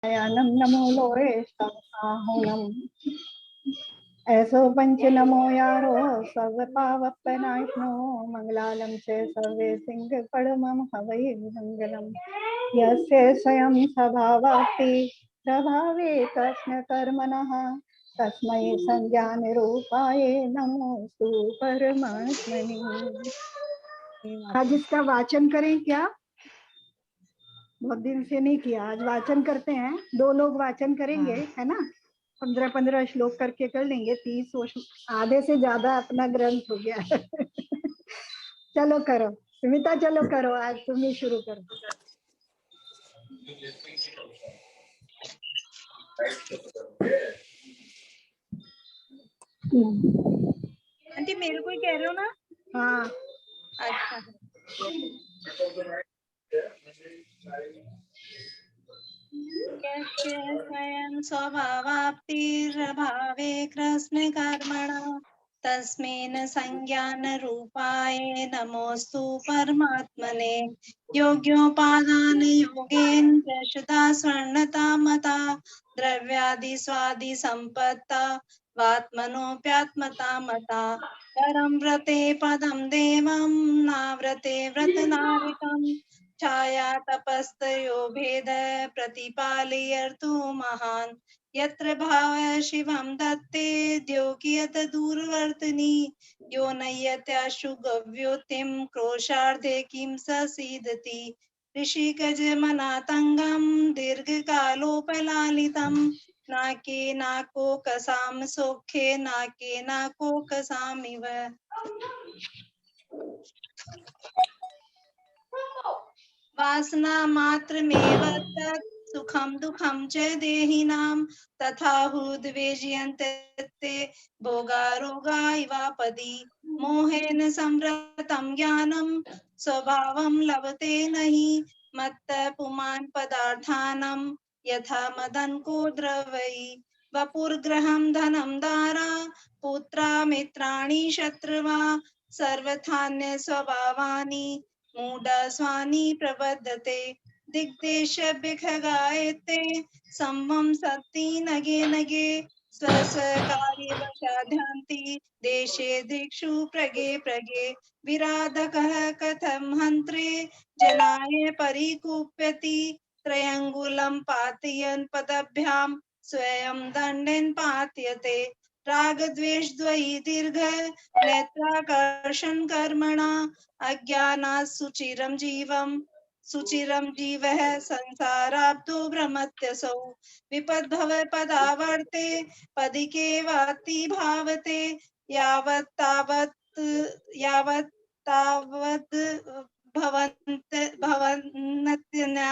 नम नमो लोरेष्टाहुनम ऐसो पंच नमो यारो सर्व पावपनाशनो मंगलालम से सर्वे सिंह पड़मम हवै मंगलम यस्य स्वयं स्वभावाप्ति प्रभावे कृष्ण कर्मणः तस्मै संज्ञान रूपाय नमोस्तु परमात्मने। आज इसका वाचन करें क्या? बहुत दिन से नहीं किया, आज वाचन करते हैं। 2 लोग वाचन करेंगे, है ना? 15-15 श्लोक करके कर लेंगे। 30 आधे से ज्यादा अपना ग्रंथ हो गया है। चलो करो सुमिता, चलो करो, आज तुम ही शुरू करो। आंटी मेरे को ही कह रहे हो ना? हाँ अच्छा। यस्य स्वयं स्वभावाप्तिर्भावे कृष्ण कर्मणा तस्मेन संज्ञान रूपाय नमोस्तु परमात्मने। योग्योपादान योगेन शुदा स्वर्णता मता द्रव्यादि स्वादि संपत्ता वात्मनोप्यात्मता मता परम व्रते पदम देवं नाव्रते व्रतनारिकम् छाया तपस्तयो भेद प्रतिपालयर्तु महान् यत्र भाव शिवं दत्ते द्योकियत दूरवर्तिनी यो नयत्याशु गव्योतिं क्रोशार्धे किं ससीदति ऋषिगजमनातङ्गं दीर्घकालोपलालितं नाके नाकोकसां सौख्ये नाके नाकोकसामिव। वासना मात्रमेव तत् सुखम दुखम च देहिनां तथा हृद्वेजयन्ते भोगारोगा इवापदि मोहेन संवृतं ज्ञानं स्वभावं लभते नहि मत्तः पुमान् पदार्थानां यथा मदनको द्रवै वपुर्ग्रहं धनं दारा पुत्रा मित्राणि शत्रुवा सर्वथान्य स्वभावानि मूढस्वानि प्रबद्धते दिग्देशभिखगायते सम्मं सत्ति नगे नगे स्वस्वकार्यवशाध्यान्ति देशे दिक्षु प्रगे प्रगे विराधकः कथं हन्त्रे जनाय परिकुप्यति त्रयङ्गुलं पातयन् पदभ्यां स्वयं दण्डेन पात्यते राग द्वेष द्वयी दीर्घ नेत्राकर्षण कर्मणा अज्ञानात् सुचिरं जीवः संसाराब्धो भ्रमत्यसौ विपद्भव पदावर्ते पदिके वाति भावते यावत् तावत् भवन्त्यन्या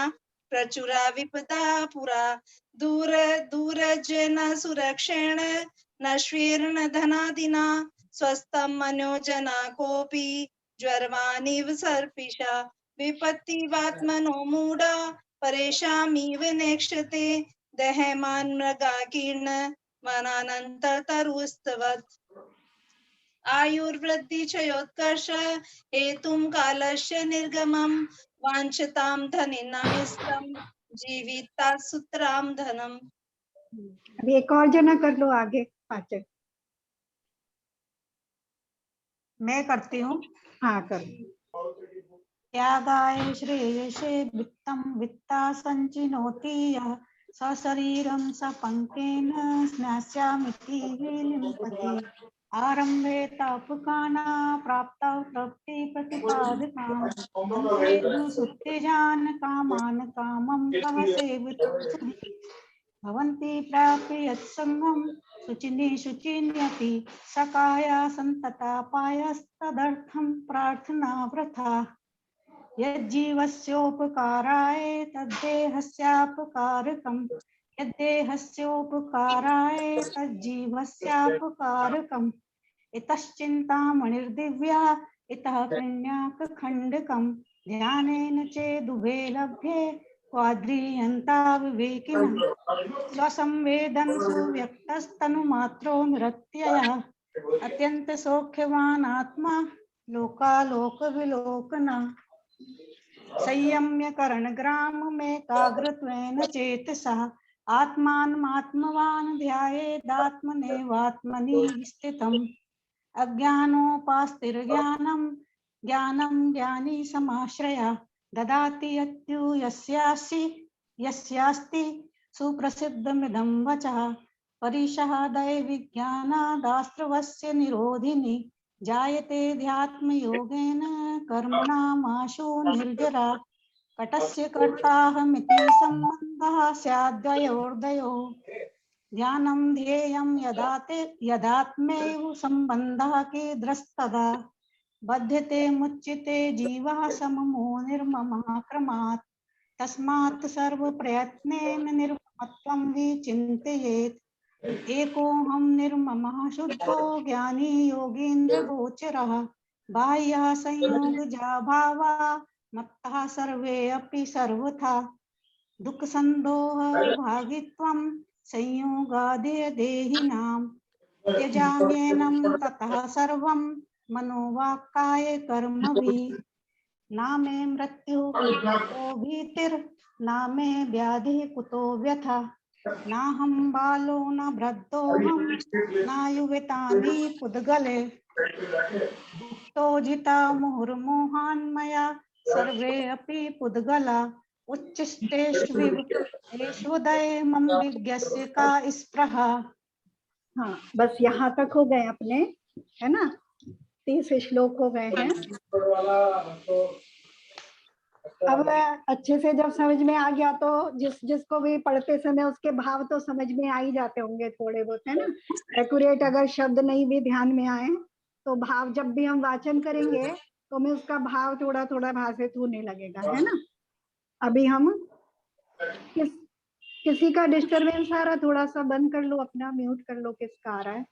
प्रचुरा विपदा पुरा दूरजन सुरक्षेण नश्वेर्ण धनादिना स्वस्थं मनोजना कोऽपि ज्वरवानिव सर्पिषा विपत्तिवात्मनो मूढा परेशामिव नेक्षते दहमान् मृगाकीर्ण वनानन्ततरुस्तवत् आयुर्वृद्धि क्षयोत्कर्ष हेतुं कालस्य निर्गमं वाञ्छतां धनिनामिष्टं जीविता सूत्रां धनम्। अभी एक और जना कर लो आगे पाचक। मैं करती हूँ। हाँ कर। त्यागाय श्रेयसे वित्तं वित्ता संचिनोति यः सशरीरं सपङ्केन स्नास्यामिति विलिम्पति आरम्भे तापकाना प्राप्तौ तृप्ति प्रतिपादकाम् अन्ते दुसुत्तेजान् कामान् कामं कः सेवितुम् भवन्ति प्राप्य यत्सङ्गं शुचिन्यपि सकाया सन्तता पायस्तदर्थं प्रार्थना वृथा यज्जीवस्योपकाराय तद्देहस्यापकारकम् यद्देहस्योपकाराय तज्जीवस्यापकारकम् इतश्चिन्तामणिर्दिव्या इतः कृण्याकखण्डकम् ध्यानेन चेदुभे लभ्ये क्वाद्रियन्ता विवेकिनः स्वसंवेदन सुव्यक्तस्तनुमात्रो निरत्ययः अत्यन्तसौख्यवान् आत्मा लोकालोकविलोकनः। संयम्य करणग्राममेकाग्रत्वेन चेतसा आत्मानमात्मवान् ध्यायेदात्मनेवात्मनि स्थितम्। अज्ञानोपास्तिर्ज्ञानं ज्ञानं ज्ञानी समाश्रया ददाति यस्यास्ति सुप्रसिद्धमिदं वचः परिषादय विज्ञानादास्त्रवस्य निरोधिनी जायते ध्यात्मयोगेन कर्मणामाशु निर्जरा कटस्य कर्ताहमिति सम्बन्धः स्याद्वयोर्दयोः ध्यानं ध्येयं यदात्मेव सम्बन्धः कीदृस्तदा बध्यते मुच्यते जीवः सममो निर्ममः क्रमात् तस्मात् सर्वप्रयत्नेन निर्ममत्वं विचिन्तयेत् एकोऽहं निर्ममः शुद्धो ज्ञानी योगीन्द्रगोचरः बाह्यः संयोगजा भावा मत्तः सर्वे अपि सर्वथा दुःखसन्दोह भागित्वं संयोगादेह देहिनां त्यजाम्येनं ततः सर्वं मनोवाक्काय कर्मभिः नामे मृत्यु कुतो भीतिर्नामे व्याधिः कुतो व्यथा नाहं बालो न वृद्धोऽहं नायुवेतानि पुद्गले भुक्तो जिता मुहुर्मोहान्मया सर्वे अपि पुद्गला उच्चस्तेष्वदय मम विज्ञस्य का स्पृहा। हाँ, बस यहाँ तक हो गए अपने, है ना। 30 श्लोक हो गए हैं। अब अच्छे से जब समझ में आ गया तो जिसको भी पढ़ते समय उसके भाव तो समझ में आ ही जाते होंगे थोड़े बहुत, है ना। एक्यूरेट अगर शब्द नहीं भी ध्यान में आए तो भाव जब भी हम वाचन करेंगे तो हमें उसका भाव थोड़ा थोड़ा भाषित होने लगेगा, है ना। अभी हम किसी का डिस्टरबेंस आ रहा, थोड़ा सा बंद कर लो, अपना म्यूट कर लो, किसका आ रहा है।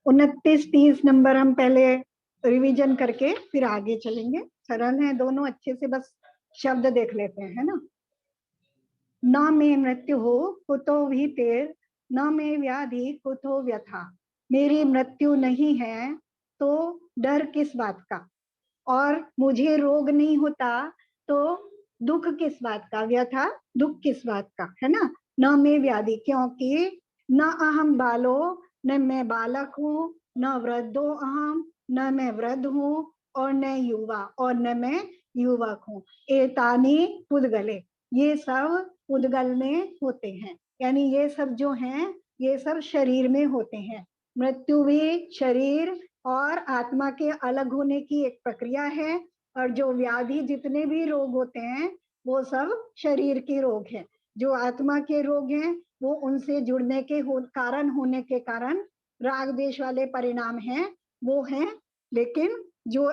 29-30 नंबर हम पहले रिवीजन करके फिर आगे चलेंगे। सरल है दोनों, अच्छे से बस शब्द देख लेते हैं, है ना। न मे मृत्यु हो कुतो भीतिर न मे व्याधि कुतो व्यथा। मेरी मृत्यु नहीं है तो डर किस बात का, और मुझे रोग नहीं होता तो दुख किस बात का, व्यथा दुख किस बात का, है ना। न मे व्याधि, क्योंकि न अहम बालो, न मैं बालक हूँ, न वृद्धो अहम, न मैं वृद्ध हूँ, और न युवा, और न मैं युवक हूँ। एतानी पुद्गले, ये सब पुद्गल में होते हैं, यानी ये सब जो हैं ये सब शरीर में होते हैं। मृत्यु भी शरीर और आत्मा के अलग होने की एक प्रक्रिया है, और जो व्याधि जितने भी रोग होते हैं वो सब शरीर के रोग हैं। जो आत्मा के रोग हैं वो उनसे जुड़ने के कारण होने के कारण राग देश वाले परिणाम हैं वो हैं, लेकिन जो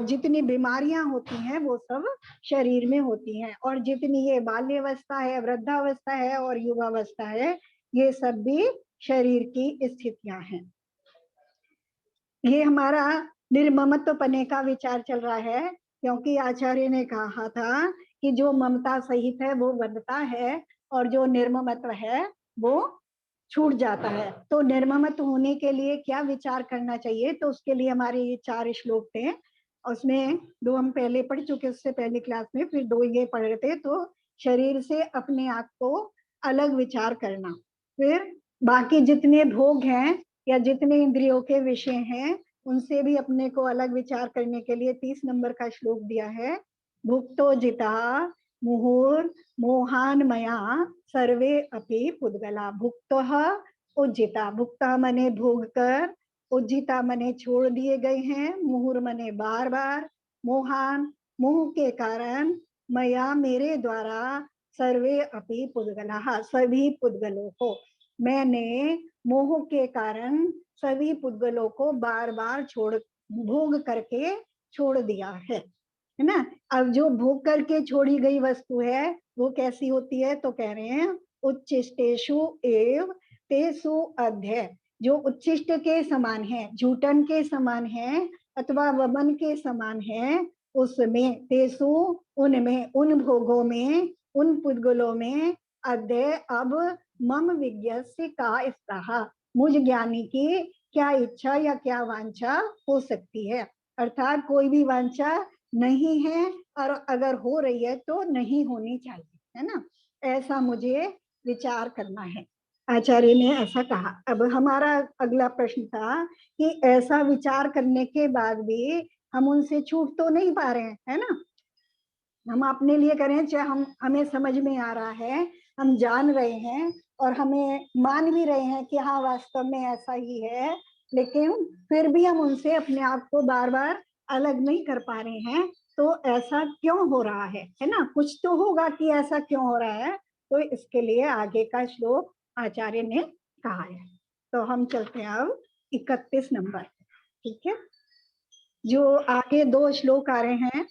जितनी बीमारियां होती हैं वो सब शरीर में होती हैं। और जितनी ये बाल्यावस्था है, वृद्धावस्था है और युवावस्था है, ये सब भी शरीर की स्थितियां हैं। ये हमारा निर्ममत्व पने का विचार चल रहा है, क्योंकि आचार्य ने कहा था कि जो ममता सहित है वो बनता है और जो निर्ममत्व है वो छूट जाता है। तो निर्ममत्व होने के लिए क्या विचार करना चाहिए, तो उसके लिए हमारे ये 4 श्लोक थे, उसमें 2 हम पहले पढ़ चुके उससे पहली क्लास में, फिर 2 ये पढ़ रहे थे। तो शरीर से अपने आप को अलग विचार करना, फिर बाकी जितने भोग हैं या जितने इंद्रियों के विषय हैं उनसे भी अपने को अलग विचार करने के लिए 30 नंबर का श्लोक दिया है। भुक्तो जिता मुहुर मोहान मया सर्वे अपि पुद्गला। भुक्तः उज्जिता, भुक्ता मने भोग कर, उज्जिता मने छोड़ दिए गए हैं, मुहुर मने बार बार, मोहान मोह के कारण, मया मेरे द्वारा, सर्वे अपि पुद्गला सभी पुद्गलों को, मैंने मोह के कारण सभी पुद्गलों को बार बार छोड़ भोग करके छोड़ दिया है ना। अब जो भोग करके छोड़ी गई वस्तु है वो कैसी होती है, तो कह रहे हैं उच्चिष्टेषु एव तेसु अध्य, जो उच्चिष्ट के समान है, जूटन के समान है अथवा वमन के समान है, उसमें तेसु उनमें, उन भोगों में, उन पुद्गलों में, अध्य अब मम विज्ञस्य का स्पृहा, मुझ ज्ञानी की क्या इच्छा या क्या वांछा हो सकती है। अर्थात कोई भी वांछा नहीं है, और अगर हो रही है तो नहीं होनी चाहिए, है ना। ऐसा मुझे विचार करना है, आचार्य ने ऐसा कहा। अब हमारा अगला प्रश्न था कि ऐसा विचार करने के बाद भी हम उनसे छूट तो नहीं पा रहे हैं, है ना। हम अपने लिए करें, चाहे हमें समझ में आ रहा है, हम जान रहे हैं और हमें मान भी रहे हैं कि हाँ वास्तव में ऐसा ही है, लेकिन फिर भी हम उनसे अपने आप को बार बार अलग नहीं कर पा रहे हैं। तो ऐसा क्यों हो रहा है ना। कुछ तो होगा कि ऐसा क्यों हो रहा है, तो इसके लिए आगे का श्लोक आचार्य ने कहा है। तो हम चलते हैं अब 31 नंबर, ठीक है। जो आगे 2 श्लोक आ रहे हैं,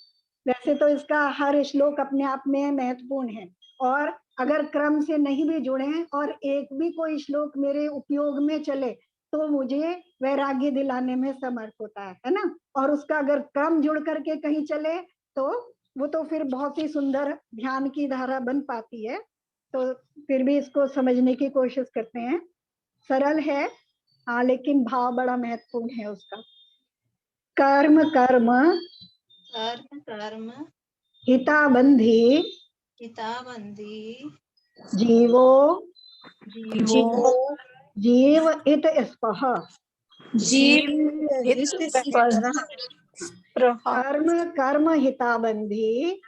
वैसे तो इसका हर श्लोक अपने आप में महत्वपूर्ण है, और अगर क्रम से नहीं भी जुड़े और एक भी कोई श्लोक मेरे उपयोग में चले तो मुझे वैराग्य दिलाने में समर्थ होता है ना। और उसका अगर क्रम जुड़ करके कहीं चले तो वो तो फिर बहुत ही सुंदर ध्यान की धारा बन पाती है। तो फिर भी इसको समझने की कोशिश करते हैं। सरल है हाँ, लेकिन भाव बड़ा महत्वपूर्ण है उसका। कर्म कर्म कर्म कर्म हिताबंधी हिताबंधी जीवो जीवो जीव इत स्पह। कर्म कर्म हिताबंधी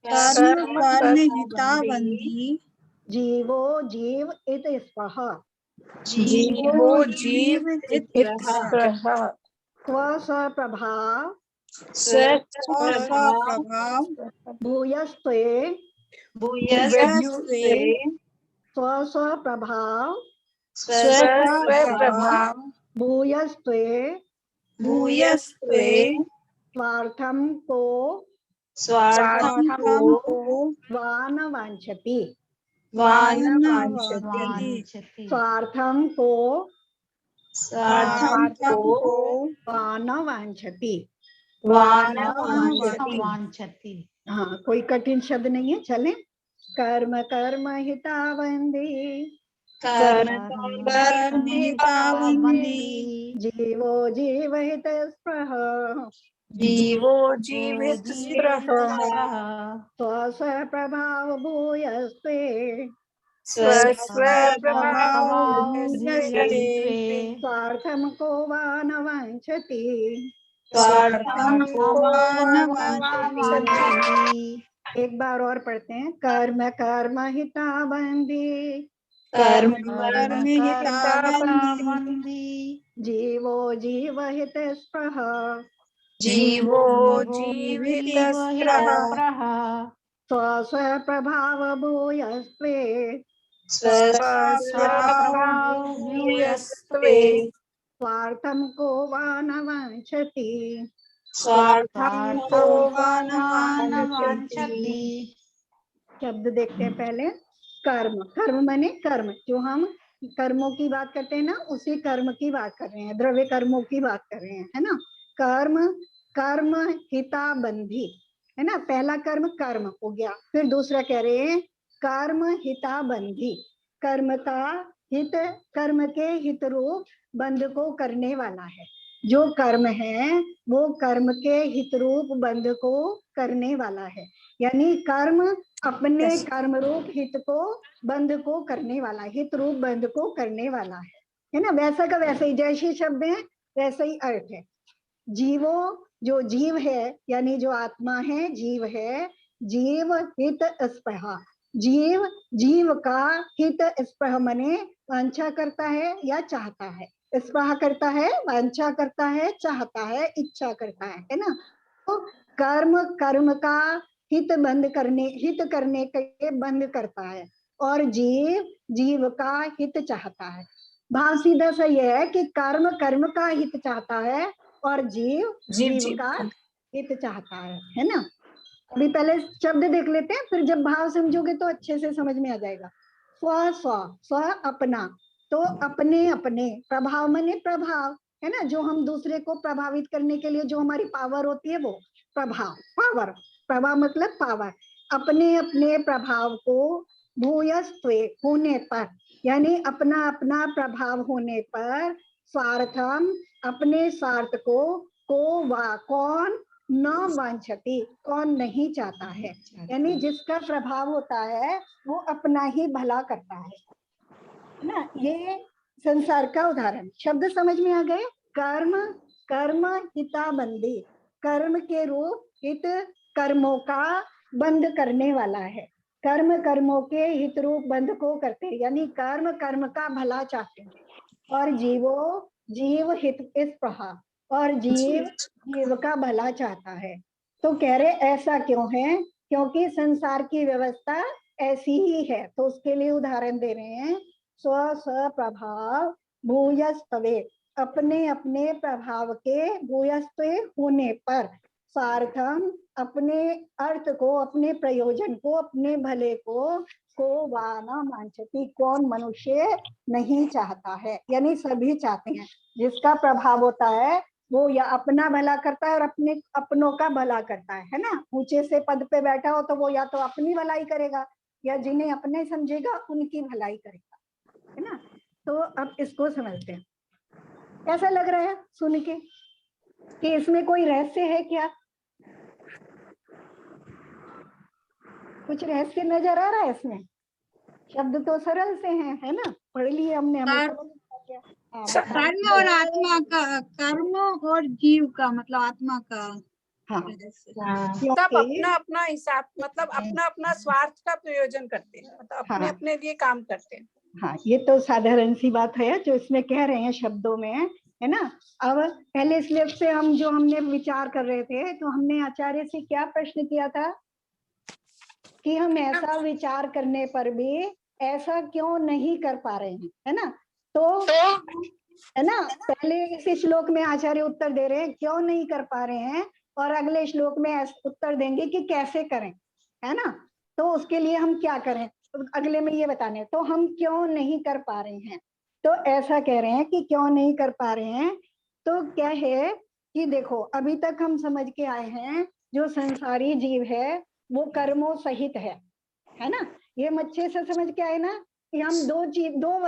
कर्म कर्म हिताबंधी जीवो जीव इत स्पह। जीवो जीव हितः स्व स्वप्रभाव स्वप्रभाव भूयस्ते भूयस्ते स्व स्वप्रभाव स्वप्रभाव भूयस्ते भूयस्ते स्वार्थम को स्वार्थं को वान वांछति। वान वाञ्छति स्वार्थम को स्वार्थं को वान वांछति। वान वाञ्छति। हाँ, कोई कठिन शब्द नहीं है, चले। कर्म कर्म हिताबंधी कर्म हिताबंधी जीवो जीव हित स्पृह। जीवो जीवित स्पृह स्व प्रभाव भूयस्ते स्वप्रभाव स्वार्थम को वान वांछति। स्वार्थं को वान वांछति। एक बार और पढ़ते हैं। कर्म कर्म हिताबंधी कर्म कर्म हिताबंधी जीवो जीव हित स्पृह। जीवो जीवित स्पृह स्व स्व प्रभाव भूयस्ते स्वप्रभाव भूयस्ते स्वार्थम को वान वांछति। स्वार्थं को वान वांछति। शब्द देखते हैं पहले। कर्म कर्म माने कर्म, जो हम कर्मों की बात करते हैं ना, उसी कर्म की बात कर रहे हैं, द्रव्य कर्मों की बात कर रहे हैं, है ना। कर्म कर्म हिताबंधी, है ना। पहला कर्म कर्म हो गया, फिर दूसरा कह रहे हैं कर्म हिताबंधी। कर्म का हित, कर्म के हित रूप बंध को करने वाला है। जो कर्म है वो कर्म के हित रूप बंध को करने वाला है, यानी कर्म अपने कर्म रूप हित को बंध को करने वाला, हित रूप बंध को करने वाला है ना। वैसा का वैसे ही, जैसे शब्द है वैसे ही अर्थ है। जीवो जो जीव है, यानी जो आत्मा है, जीव है। जीव हित स्पृहा, जीव जीव का हित स्पृह मने वांछा करता है या चाहता है। स्पृहा करता है, वांछा करता है, चाहता है, इच्छा करता है ना। तो कर्म कर्म का हित बंद करने, हित करने के बंद करता है, और जीव जीव का हित चाहता है। भाव सीधा सा यह है कि कर्म कर्म का हित चाहता है और जीव जीव का हित चाहता है ना। अभी पहले शब्द देख लेते हैं, फिर जब भाव समझोगे तो अच्छे से समझ में आ जाएगा। स्व स्व स्व अपना, तो अपने अपने, प्रभाव माने प्रभाव, है ना। जो हम दूसरे को प्रभावित करने के लिए जो हमारी पावर होती है वो प्रभाव, पावर, प्रभाव मतलब पावर। अपने अपने प्रभाव को भूयस्त्वे होने पर, यानी अपना अपना प्रभाव होने पर, स्वार्थम अपने स्वार्थ को को वा, कौन न वांछति, कौन नहीं चाहता है, यानी जिसका प्रभाव होता है वो अपना ही भला करता है ना। ये संसार का उदाहरण। शब्द समझ में आ गए? कर्म, कर्म हिताबंदी, कर्म के रूप हित कर्मों का बंद करने वाला है। कर्म कर्मों के हित रूप बंद को करते हैं, यानी कर्म कर्म का भला चाहते हैं, और जीव हित इस प्रहा, और जीव का भला चाहता है। तो कह रहे ऐसा क्यों है? क्योंकि संसार की व्यवस्था ऐसी ही है। तो उसके लिए उदाहरण दे रहे हैं, स्व स्व प्रभाव भूयस्तवे, अपने अपने प्रभाव के भूयस्थ होने पर, सार्थम, अपने अर्थ को, अपने प्रयोजन को, अपने भले को वाना वांछति, कौन मनुष्य नहीं चाहता है, यानी सभी चाहते हैं। जिसका प्रभाव होता है वो या अपना भला करता है और अपने अपनों का भला करता है ना। ऊंचे से पद पे बैठा हो तो वो या तो अपनी भलाई करेगा, या जिन्हें अपने समझेगा उनकी भलाई करेगा, है ना। तो अब इसको समझते हैं। कैसा लग रहा है सुन के कि इसमें कोई रहस्य है क्या? कुछ रहस्य नजर आ रहा है इसमें? शब्द तो सरल से हैं, है ना, पढ़ लिए हमने, हमें समझ आ गया। कर्म और आत्मा का, कर्म और जीव का मतलब आत्मा का। हाँ, सब अपना अपना हिसाब, मतलब अपना अपना स्वार्थ का प्रयोजन करते हैं, मतलब अपने अपने लिए काम करते हैं। हाँ, ये तो साधारण सी बात है जो इसमें कह रहे हैं शब्दों में, है ना। अब पहले स्लेब से हम जो हमने विचार कर रहे थे, तो हमने आचार्य से क्या प्रश्न किया था कि हम ऐसा विचार करने पर भी ऐसा क्यों नहीं कर पा रहे हैं, है ना। तो है ना, पहले इस श्लोक में आचार्य उत्तर दे रहे हैं क्यों नहीं कर पा रहे हैं, और अगले श्लोक में उत्तर देंगे कि कैसे करें, है ना। तो उसके लिए हम क्या करें, अगले में ये बताने, तो हम क्यों नहीं कर पा रहे हैं। तो ऐसा कह रहे हैं कि क्यों नहीं कर पा रहे हैं, तो क्या है कि देखो अभी तक हम समझ के आए हैं जो संसारी जीव है वो कर्मों सहित है ना। ये अच्छे से समझ के आए ना कि हम दो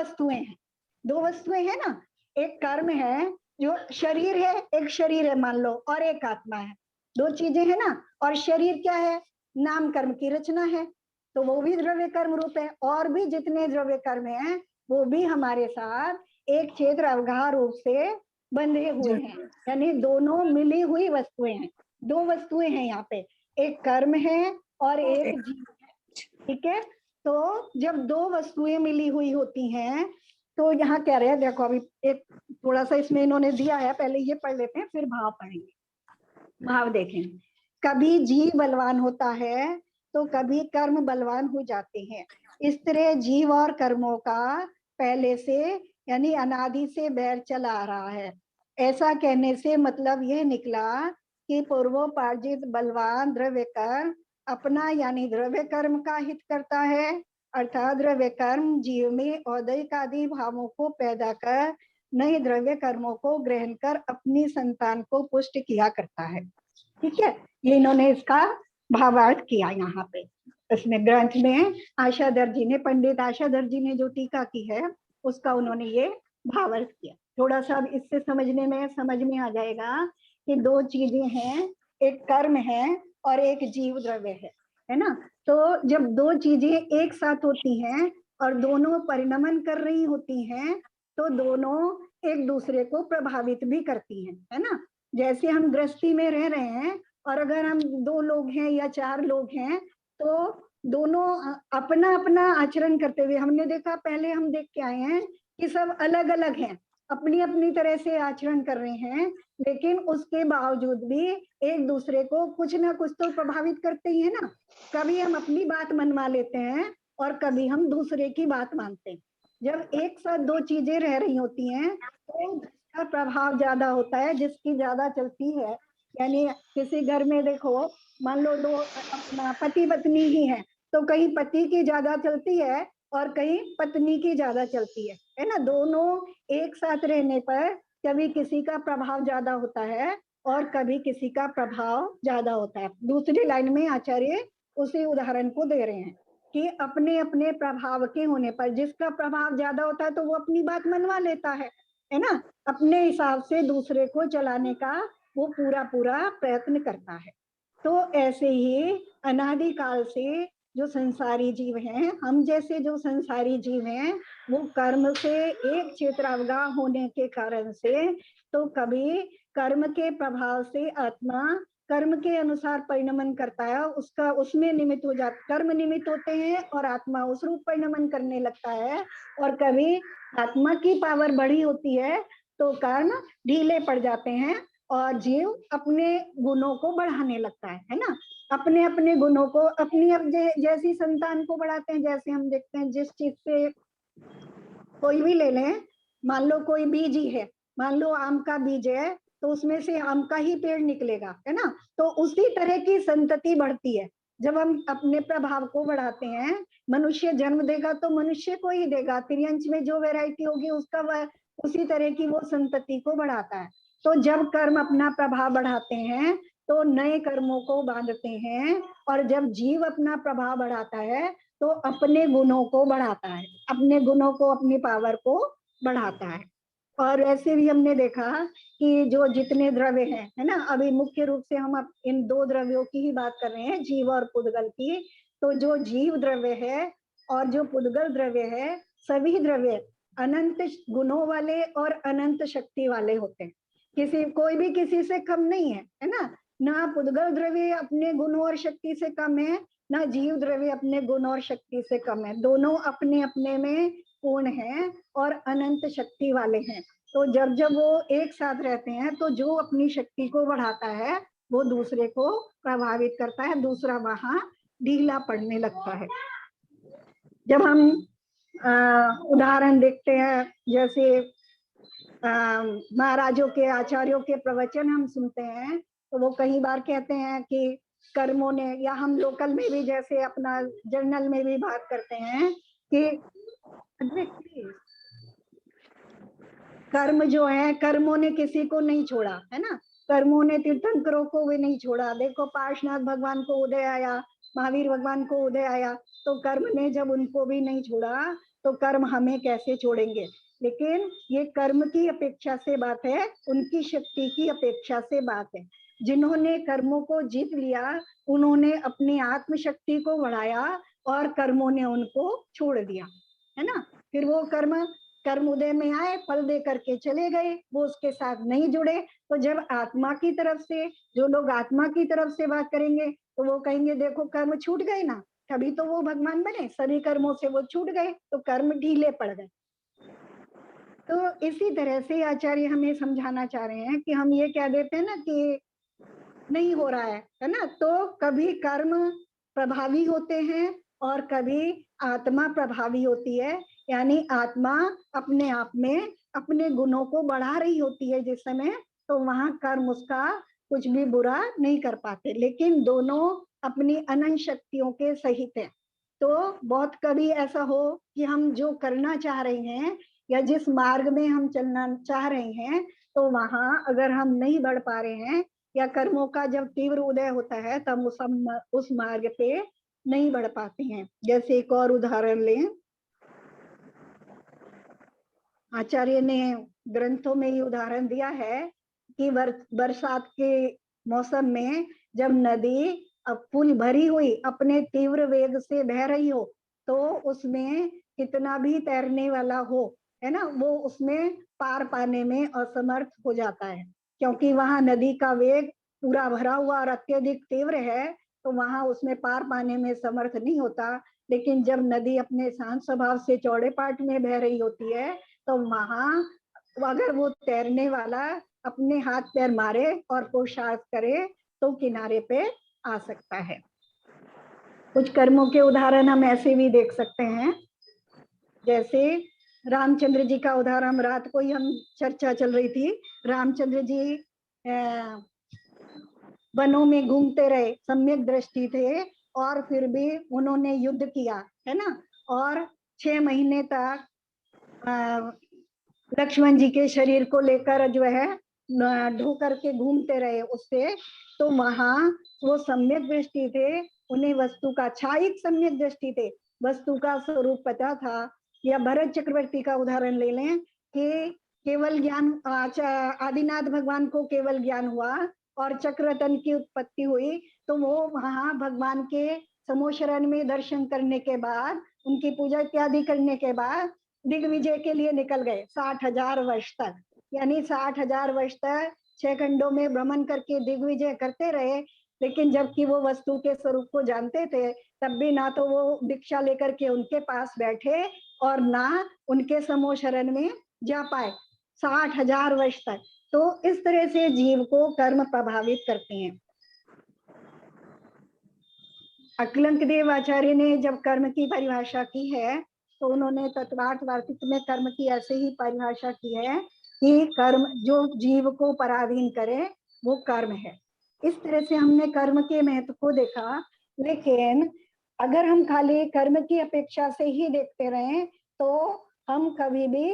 वस्तुएं हैं ना। एक कर्म है जो शरीर है, एक शरीर है मान लो, और एक आत्मा है, दो चीजें है ना। और शरीर क्या है? नाम कर्म की रचना है, तो वो भी द्रव्य कर्म रूप है, और भी जितने द्रव्य कर्म हैं वो भी हमारे साथ एक क्षेत्र अवगाह रूप से बंधे हुए हैं, यानी दोनों मिली हुई वस्तुएं हैं। दो वस्तुएं हैं यहाँ पे, एक कर्म है और एक जीव है, ठीक है। तो जब दो वस्तुएं मिली हुई होती हैं तो यहाँ कह रहे हैं, देखो अभी एक थोड़ा सा इसमें इन्होंने दिया है, पहले ये पढ़ लेते हैं फिर भाव पढ़ेंगे। भाव देखें, कभी जीव बलवान होता है तो कभी कर्म बलवान हो जाते हैं। इस तरह जीव और कर्मों का पहले से यानी अनादि से बैर चला आ रहा है। ऐसा कहने से मतलब यह निकला कि पूर्वोपार्जित बलवान द्रव्य कर्म अपना यानी द्रव्य कर्म का हित करता है, अर्थात द्रव्य कर्म जीव में औदैक आदि भावों को पैदा कर नए द्रव्य कर्मों को ग्रहण कर अपनी संतान को पुष्ट किया करता है, ठीक है। ये इन्होंने इसका भावार्थ किया यहाँ पे इसमें ग्रंथ में। आशाधर जी ने, पंडित आशाधर जी ने जो टीका की है उसका उन्होंने ये भावार्थ किया। थोड़ा सा इससे समझने में समझ में आ जाएगा कि दो चीजें हैं, एक कर्म है और एक जीव द्रव्य है ना। तो जब दो चीजें एक साथ होती हैं और दोनों परिणमन कर रही होती हैं तो दोनों एक दूसरे को प्रभावित भी करती हैं, है ना। जैसे हम गृहस्थी में रह रहे हैं और अगर हम दो लोग हैं या चार लोग हैं तो दोनों अपना अपना आचरण करते हुए, हमने देखा पहले हम देख के आए हैं कि सब अलग अलग हैं, अपनी अपनी तरह से आचरण कर रहे हैं, लेकिन उसके बावजूद भी एक दूसरे को कुछ ना कुछ तो प्रभावित करते ही है ना। कभी हम अपनी बात मनवा लेते हैं और कभी हम दूसरे की बात मानते हैं। जब एक साथ दो चीजें रह रही होती हैं तो उसका प्रभाव ज्यादा होता है, जिसकी ज्यादा चलती है। यानी किसी घर में देखो, मान लो दो अपना पति पत्नी ही है तो कहीं पति की ज्यादा चलती है और कहीं पत्नी की ज्यादा चलती है ना। दोनों एक साथ रहने पर कभी किसी का प्रभाव ज्यादा होता है और कभी किसी का प्रभाव ज्यादा होता है। दूसरी लाइन में आचार्य उसी उदाहरण को दे रहे हैं कि अपने अपने प्रभाव के होने पर जिसका प्रभाव ज्यादा होता है तो वो अपनी बात मनवा लेता है ना, अपने हिसाब से दूसरे को चलाने का वो पूरा पूरा प्रयत्न करता है। तो ऐसे ही अनादिकाल से जो संसारी जीव हैं, हम जैसे जो संसारी जीव हैं, वो कर्म से एक क्षेत्रावगाह होने के कारण से तो कभी कर्म के प्रभाव से आत्मा कर्म के अनुसार परिणमन करता है, उसका उसमें निमित्त हो जाता, कर्म निमित्त होते हैं और आत्मा उस रूप परिणमन करने लगता है। और कभी आत्मा की पावर बड़ी होती है तो कर्म ढीले पड़ जाते हैं और जीव अपने गुणों को बढ़ाने लगता है ना। अपने अपने गुणों को अपनी जैसी संतान को बढ़ाते हैं। जैसे हम देखते हैं जिस चीज से कोई भी ले लें, मान लो कोई बीज ही है, मान लो आम का बीज है तो उसमें से आम का ही पेड़ निकलेगा, है ना। तो उसी तरह की संतति बढ़ती है जब हम अपने प्रभाव को बढ़ाते हैं। मनुष्य जन्म देगा तो मनुष्य को ही देगा, त्रियंश में जो वैरायटी होगी उसका उसी तरह की वो संतति को बढ़ाता है। तो जब कर्म अपना प्रभाव बढ़ाते हैं तो नए कर्मों को बांधते हैं, और जब जीव अपना प्रभाव बढ़ाता है तो अपने गुणों को बढ़ाता है, अपने गुणों को, अपनी पावर को बढ़ाता है। और वैसे भी हमने देखा कि जो जितने द्रव्य हैं, है ना, अभी मुख्य रूप से हम इन दो द्रव्यों की ही बात कर रहे हैं, जीव और पुद्गल की। तो जो जीव द्रव्य है और जो पुद्गल द्रव्य है, सभी द्रव्य अनंत गुणों वाले और अनंत शक्ति वाले होते हैं। कोई भी किसी से कम नहीं है ना। ना पुद्गल द्रव्य अपने गुणों और शक्ति से कम है, ना जीव द्रव्य अपने गुण और शक्ति से कम है। दोनों अपने अपने में पूर्ण हैं और अनंत शक्ति वाले हैं। तो जब जब वो एक साथ रहते हैं तो जो अपनी शक्ति को बढ़ाता है वो दूसरे को प्रभावित करता है, दूसरा वहां ढीला पड़ने लगता है। जब हम उदाहरण देखते हैं, जैसे महाराजों के, आचार्यों के प्रवचन हम सुनते हैं तो वो कई बार कहते हैं कि कर्मों ने, या हम लोकल में भी जैसे अपना जर्नल में भी बात करते हैं कि कर्म जो है, कर्मों ने किसी को नहीं छोड़ा, है ना। कर्मों ने तीर्थंकरों को भी नहीं छोड़ा। देखो पार्श्वनाथ भगवान को उदय आया, महावीर भगवान को उदय आया, तो कर्म ने जब उनको भी नहीं छोड़ा तो कर्म हमें कैसे छोड़ेंगे। लेकिन ये कर्म की अपेक्षा से बात है, उनकी शक्ति की अपेक्षा से बात है। जिन्होंने कर्मों को जीत लिया उन्होंने अपनी आत्मशक्ति को बढ़ाया और कर्मों ने उनको छोड़ दिया, है ना। फिर वो कर्म उदय में आए, फल दे करके चले गए, वो उसके साथ नहीं जुड़े। तो जब आत्मा की तरफ से, जो लोग आत्मा की तरफ से बात करेंगे तो वो कहेंगे देखो कर्म छूट गए ना, तभी तो वो भगवान बने, सभी कर्मों से वो छूट गए तो कर्म ढीले पड़ गए। तो इसी तरह से आचार्य हमें समझाना चाह रहे हैं कि हम ये कह देते हैं ना कि नहीं हो रहा है ना। तो कभी कर्म प्रभावी होते हैं और कभी आत्मा प्रभावी होती है, यानी आत्मा अपने आप में अपने गुणों को बढ़ा रही होती है जिस समय, तो वहां कर्म उसका कुछ भी बुरा नहीं कर पाते। लेकिन दोनों अपनी अनंत शक्तियों के सहित है। तो बहुत कभी ऐसा हो कि हम जो करना चाह रहे हैं या जिस मार्ग में हम चलना चाह रहे हैं, तो वहां अगर हम नहीं बढ़ पा रहे हैं या कर्मों का जब तीव्र उदय होता है तब उस मार्ग पे नहीं बढ़ पाते हैं। जैसे एक और उदाहरण लें, आचार्य ने ग्रंथों में ये उदाहरण दिया है कि बरसात के मौसम में जब नदी अब फुल भरी हुई अपने तीव्र वेग से बह रही हो तो उसमें कितना भी तैरने वाला हो, है ना, वो उसमें पार पाने में असमर्थ हो जाता है, क्योंकि वहां नदी का वेग पूरा भरा हुआ और अत्यधिक तीव्र है, तो वहां उसमें पार पाने में समर्थ नहीं होता। लेकिन जब नदी अपने शांत स्वभाव से चौड़े पाट में बह रही होती है तो वहां अगर वो तैरने वाला अपने हाथ पैर मारे और पुरुषार्थ करे तो किनारे पे आ सकता है। कुछ कर्मों के उदाहरण हम ऐसे भी देख सकते हैं, जैसे रामचंद्र जी का उदाहरण। रात को ही हम चर्चा चल रही थी, रामचंद्र जी वनों में घूमते रहे, सम्यक दृष्टि थे, और फिर भी उन्होंने युद्ध किया, है ना, और 6 महीने तक लक्ष्मण जी के शरीर को लेकर जो है ढो करके घूमते रहे उससे। तो वहां वो सम्यक दृष्टि थे, उन्हें वस्तु का, छायिक सम्यक दृष्टि थे, वस्तु का स्वरूप पता था। या भरत चक्रवर्ती का उदाहरण ले लें कि केवल ज्ञान, आदिनाथ भगवान को केवल ज्ञान हुआ और चक्ररत्न की उत्पत्ति हुई, तो वो वहां भगवान के समोशरण में दर्शन करने के बाद, उनकी पूजा इत्यादि करने के बाद दिग्विजय के लिए निकल गए 60,000 वर्ष तक। यानी 60,000 वर्ष तक 6 खंडों में भ्रमण करके दिग्विजय करते रहे, लेकिन जबकि वो वस्तु के स्वरूप को जानते थे, तब भी ना तो वो दीक्षा लेकर के उनके पास बैठे और ना उनके समोशरण में जा पाए 60,000 वर्ष तक। तो इस तरह से जीव को कर्म प्रभावित करते हैं। अकलंक देव आचार्य ने जब कर्म की परिभाषा की है, तो उन्होंने तत्वार्थ वार्तिक में कर्म की ऐसे ही परिभाषा की है कि कर्म जो जीव को पराधीन करे वो कर्म है। इस तरह से हमने कर्म के महत्व को देखा, लेकिन अगर हम खाली कर्म की अपेक्षा से ही देखते रहें तो हम कभी भी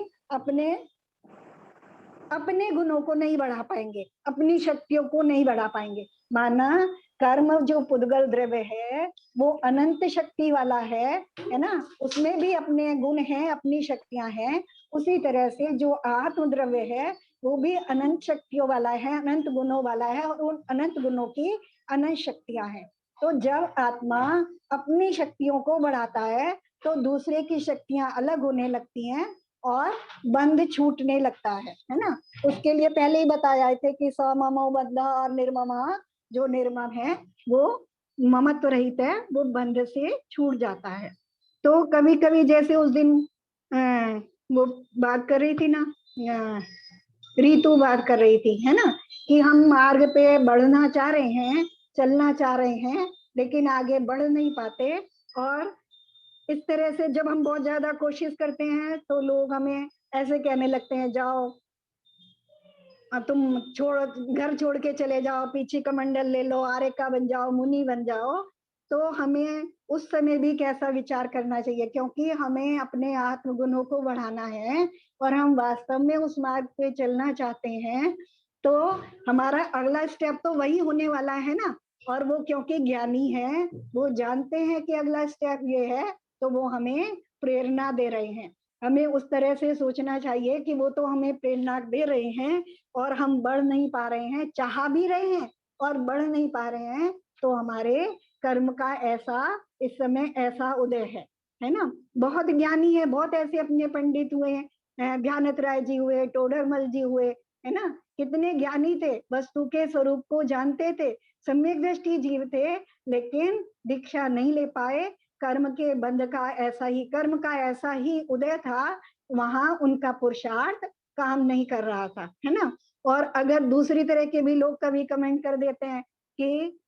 अपने गुणों को नहीं बढ़ा पाएंगे, अपनी शक्तियों को नहीं बढ़ा पाएंगे। माना कर्म जो पुद्गल द्रव्य है वो अनंत शक्ति वाला है ना, उसमें भी अपने गुण हैं, अपनी शक्तियां हैं। उसी तरह से जो आत्म द्रव्य है वो भी अनंत शक्तियों वाला है, अनंत गुणों वाला है, और उन अनंत गुणों की अनंत शक्तियां हैं। तो जब आत्मा अपनी शक्तियों को बढ़ाता है तो दूसरे की शक्तियां अलग होने लगती हैं और बंध छूटने लगता है ना। उसके लिए पहले ही बताया थे कि सममो बद्ध और निर्ममा, जो निर्मम है वो ममत्व रहित है, वो बंध से छूट जाता है। तो कभी कभी जैसे उस दिन वो बात कर रही थी ना, रीतु बात कर रही थी है ना, कि हम मार्ग पे बढ़ना चाह रहे हैं, चलना चाह रहे हैं, लेकिन आगे बढ़ नहीं पाते। और इस तरह से जब हम बहुत ज्यादा कोशिश करते हैं तो लोग हमें ऐसे कहने लगते हैं, जाओ तुम घर छोड़ के चले जाओ, पीछे कमंडल ले लो, आरे का बन जाओ, मुनि बन जाओ। तो हमें उस समय भी कैसा विचार करना चाहिए, क्योंकि हमें अपने आत्मगुणों को बढ़ाना है और हम वास्तव में उस मार्ग पे चलना चाहते हैं। तो हमारा अगला स्टेप तो वही होने वाला है ना। और वो क्योंकि ज्ञानी है, वो जानते हैं कि अगला स्टेप ये है, तो वो हमें प्रेरणा दे रहे हैं। हमें उस तरह से सोचना चाहिए कि वो तो हमें प्रेरणा दे रहे हैं और हम बढ़ नहीं पा रहे हैं, चाह भी रहे हैं और बढ़ नहीं पा रहे हैं। तो हमारे कर्म का ऐसा इस समय ऐसा उदय है ना। बहुत ज्ञानी है, बहुत ऐसे अपने पंडित हुए हैं, ध्यानत राय जी हुए, टोडरमल जी हुए, है ना। कितने ज्ञानी थे, वस्तु के स्वरूप को जानते थे, सम्यक दृष्टि जीव थे, लेकिन दीक्षा नहीं ले पाए। कर्म के बंध का ऐसा ही, कर्म का ऐसा ही उदय था, वहां उनका पुरुषार्थ काम नहीं कर रहा था, है ना। और अगर दूसरी तरह के भी लोग कभी कमेंट कर देते हैं कि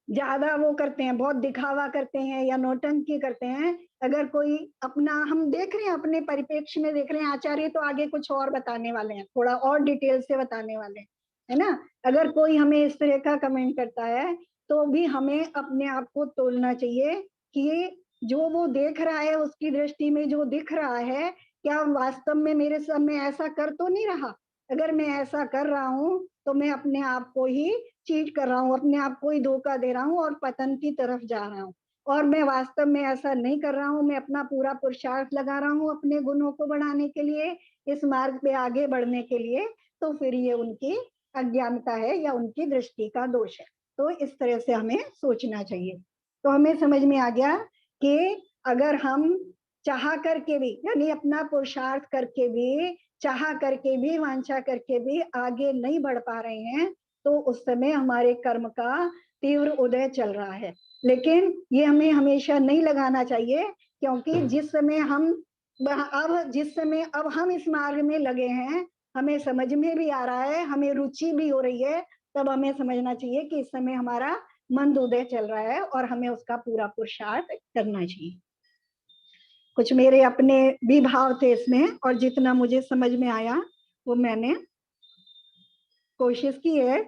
ज्यादा वो करते हैं, बहुत दिखावा करते हैं या नौटंकी करते हैं। अगर कोई अपना, हम देख रहे हैं अपने परिप्रेक्ष्य में देख रहे हैं, आचार्य तो आगे कुछ और बताने वाले हैं, थोड़ा और डिटेल से बताने वाले हैं, है ना। अगर कोई हमें इस तरह का कमेंट करता है तो भी हमें अपने आप को तोलना चाहिए कि जो वो देख रहा है, उसकी दृष्टि में जो दिख रहा है, क्या वास्तव में मेरे सामने ऐसा कर तो नहीं रहा। अगर मैं ऐसा कर रहा हूँ तो मैं अपने आप को ही चीट कर रहा हूँ, अपने आप को ही धोखा दे रहा हूँ और पतन की तरफ जा रहा हूँ। और मैं वास्तव में ऐसा नहीं कर रहा हूँ, मैं अपना पूरा पुरुषार्थ लगा रहा हूँ अपने गुणों को बढ़ाने के लिए, इस मार्ग पे आगे बढ़ने के लिए। तो फिर ये उनकी अज्ञानता है या उनकी दृष्टि का दोष है। तो इस तरह से हमें सोचना चाहिए। तो हमें समझ में आ गया कि अगर हम चाह करके भी, यानी अपना पुरुषार्थ करके भी, चाह करके भी, वांछा करके भी आगे नहीं बढ़ पा रहे हैं, तो उस समय हमारे कर्म का तीव्र उदय चल रहा है। लेकिन ये हमें हमेशा नहीं लगाना चाहिए, क्योंकि जिस समय अब हम इस मार्ग में लगे हैं, हमें समझ में भी आ रहा है, हमें रुचि भी हो रही है, तब हमें समझना चाहिए कि इस समय हमारा मंद उदय चल रहा है और हमें उसका पूरा पुरुषार्थ करना चाहिए। कुछ मेरे अपने भी भाव थे इसमें, और जितना मुझे समझ में आया वो मैंने कोशिश की है।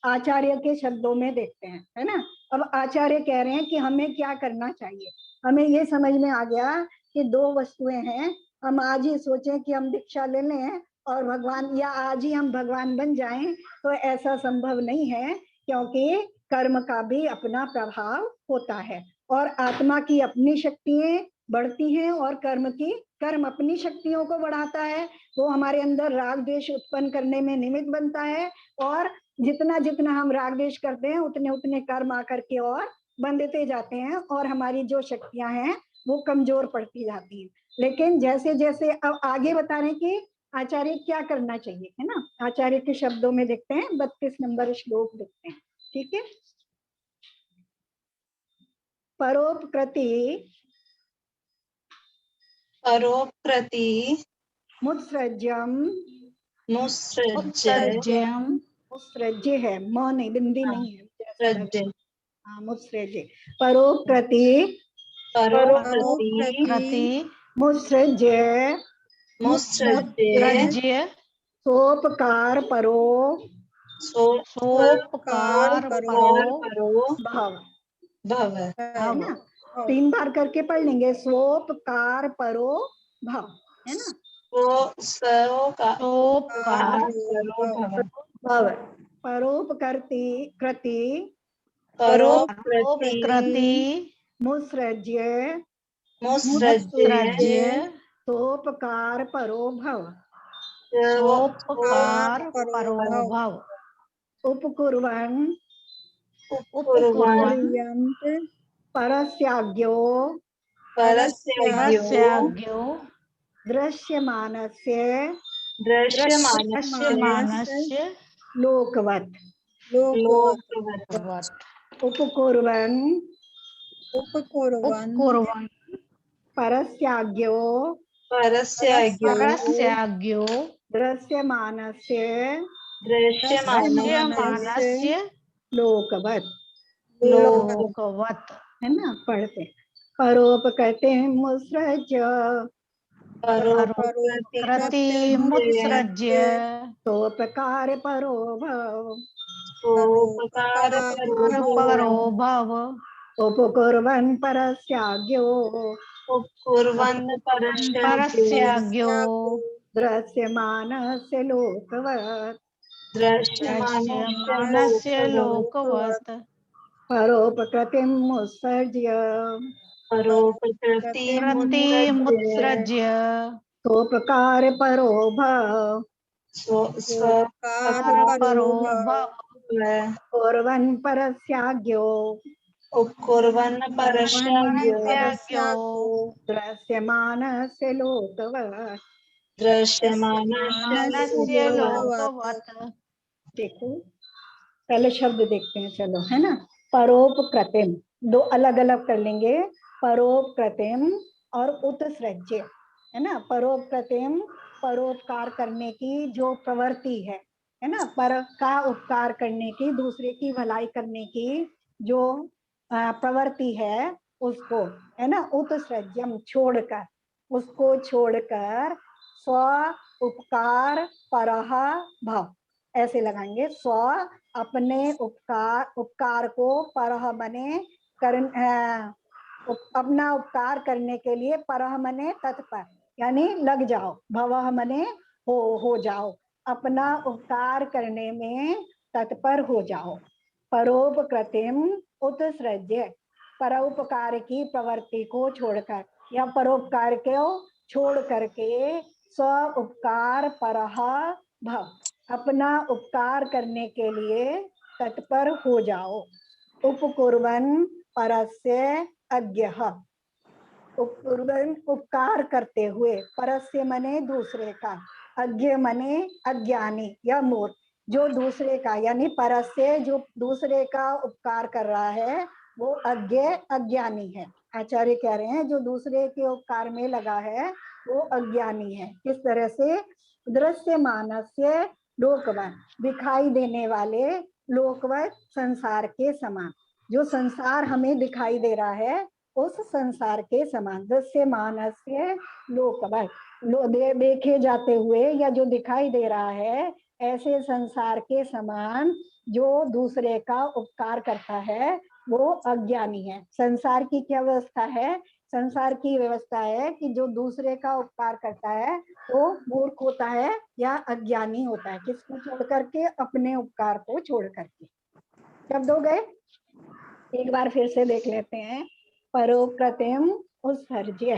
आचार्य के शब्दों में देखते हैं, है ना। अब आचार्य कह रहे हैं कि हमें क्या करना चाहिए। हमें ये समझ में आ गया कि दो वस्तुएं हैं। हम आज ही सोचें कि हम दीक्षा ले लें और भगवान, या आज ही हम भगवान बन जाएं, तो ऐसा संभव नहीं है, क्योंकि कर्म का भी अपना प्रभाव होता है और आत्मा की अपनी शक्तियां बढ़ती हैं, और कर्म अपनी शक्तियों को बढ़ाता है, वो हमारे अंदर राग द्वेष उत्पन्न करने में निमित्त बनता है, और जितना जितना हम राग द्वेष करते हैं उतने उतने कर्म आकर के और बंधते जाते हैं, और हमारी जो शक्तियां हैं वो कमजोर पड़ती जाती हैं। लेकिन जैसे जैसे अब आगे बता रहे हैं कि आचार्य क्या करना चाहिए, है ना। आचार्य के शब्दों में देखते हैं, 32 नंबर श्लोक देखते हैं, ठीक है। परोपकृति परोपकृति मुत्सृज्यम, मुत्सृज्य मुत्सृज्य है, म नहीं, बिंदी नहीं है, जैसा लग सृज्य हाँ, मुत्सृज्य। परोपकृति परोपकृति मुत्सृज्य, मुत्सृज्य सोपकार परो सोपकार परो भव, भव। है ना। 3 बार करके पढ़ लेंगे, सोपकार परो भव, है ना। सोपकार भव, परोपकृति कृति परोपकृति मुत्सृज्य मुत्सृज्य सोपकार परो भव, सोपकार परो भव, उपकुर्वन् परस्याज्ञो परस्याज्ञो दृश्यमानस्य दृश्यमानस्य लोकवत्, लोकवत् उपकुर्वन् उपकुर्वन् परस्याज्ञो परस्याज्ञो दृश्यमानस्य दृश्यमानस्य लोकवत्, लोकवत्। है ना। पढ़ते परोपकृति मुत्सृज्य परोपकृति मुत्सृज्य सोपकार परो भव, परो भव, उपकुर्वन् परस्याज्ञो उपकुर्वन् परस्याज्ञो दृश्यमानस्य लोकवत्, दृश्यमानस्य लोकवत्। परोपकृतिम् मुत्सृज्य परोपकृति कृति मुत्सृज्य सोपकार परो भव, परो भव, कुर्वन् परस्याज्ञो उपकुर्वन् परस्याज्ञो दृश्यमानस्य लोकवत्। दृश्यमानस्य लोकवत्। देखो पहले शब्द देखते हैं, चलो, है ना। परोपकृतिम, दो अलग अलग कर लेंगे, परोपकृतिम और उत्सृज्य, है ना। परोपकृतिम परोपकार करने की जो प्रवृत्ति है ना, पर का उपकार करने की, दूसरे की भलाई करने की जो प्रवृत्ति है उसको, है ना। उत्सृज्यम छोड़कर, उसको छोड़कर स्व उपकार परह भव, ऐसे लगाएंगे। स्व अपने उपकार को, परह मने अपना उपकार करने के लिए, परह मने तत्पर, यानी लग जाओ, भवः मने हो जाओ, अपना उपकार करने में तत्पर हो जाओ। परोपकृतिम उत्सृज्य, परोपकार की प्रवृत्ति को छोड़कर, या परोपकार को छोड़ करके स्व उपकार परह भव, अपना उपकार करने के लिए तत्पर हो जाओ। उपकुर्वन् परस्य अज्ञः, उपकुर्वन् उपकार करते हुए, परस्य मने दूसरे का, अज्ञ मने अज्ञानी या मूर्ख, जो दूसरे का, यानी परस्य जो दूसरे का उपकार कर रहा है वो अज्ञ अज्ञानी है। आचार्य कह रहे हैं जो दूसरे के उपकार में लगा है वो अज्ञानी है। किस तरह से? दृश्यमानस्य लोकवत्, दिखाई देने वाले, लोकवत् संसार के समान, जो संसार हमें दिखाई दे रहा है उस संसार के समान। दृश्यमानस्य लोकवत्, देखे जाते हुए या जो दिखाई दे रहा है ऐसे संसार के समान जो दूसरे का उपकार करता है वो अज्ञानी है। संसार की क्या व्यवस्था है? संसार की व्यवस्था है कि जो दूसरे का उपकार करता है वो मूर्ख होता है या अज्ञानी होता है। किसको छोड़ करके? अपने उपकार को छोड़ करके। शब्द हो गए, एक बार फिर से देख लेते हैं। परोपकृतिम उत्सर्ज्य,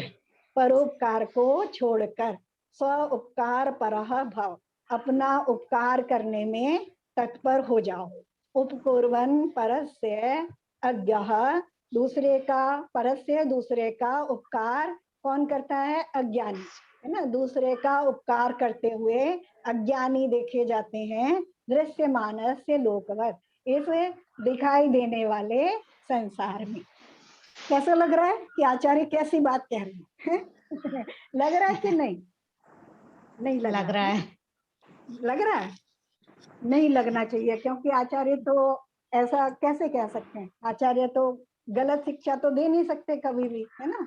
परोपकार को छोड़कर, स्व उपकार परः भव, अपना उपकार करने में तत्पर हो जाओ। उपकुर्वन् परस्य अज्ञः, दूसरे का, परस्य दूसरे का उपकार कौन करता है? अज्ञानी, है ना। दूसरे का उपकार करते हुए अज्ञानी देखे जाते हैं दृश्यमानस्य लोकवत्, इस दिखाई देने वाले संसार में। कैसा लग रहा है कि आचार्य कैसी बात कह रहे हैं? लग रहा है कि नहीं? नहीं लग रहा है। लग रहा है? नहीं लगना चाहिए, क्योंकि आचार्य तो ऐसा कैसे कह सकते हैं? आचार्य तो गलत शिक्षा तो दे नहीं सकते कभी भी, है ना।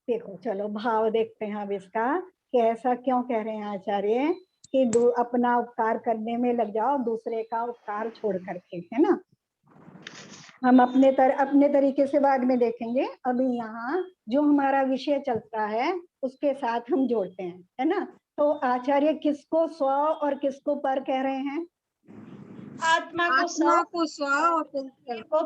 देखो चलो भाव देखते हैं अब इसका, कि ऐसा क्यों कह रहे हैं आचार्य कि अपना उपकार करने में लग जाओ, दूसरे का उपकार छोड़ करके, है ना। हम अपने तरीके से बाद में देखेंगे, अभी यहाँ जो हमारा विषय चलता है उसके साथ हम जोड़ते हैं, है ना। तो आचार्य किसको स्व और किसको पर कह रहे हैं? आत्मा को स्व, आत्मा को स्व और शरीर को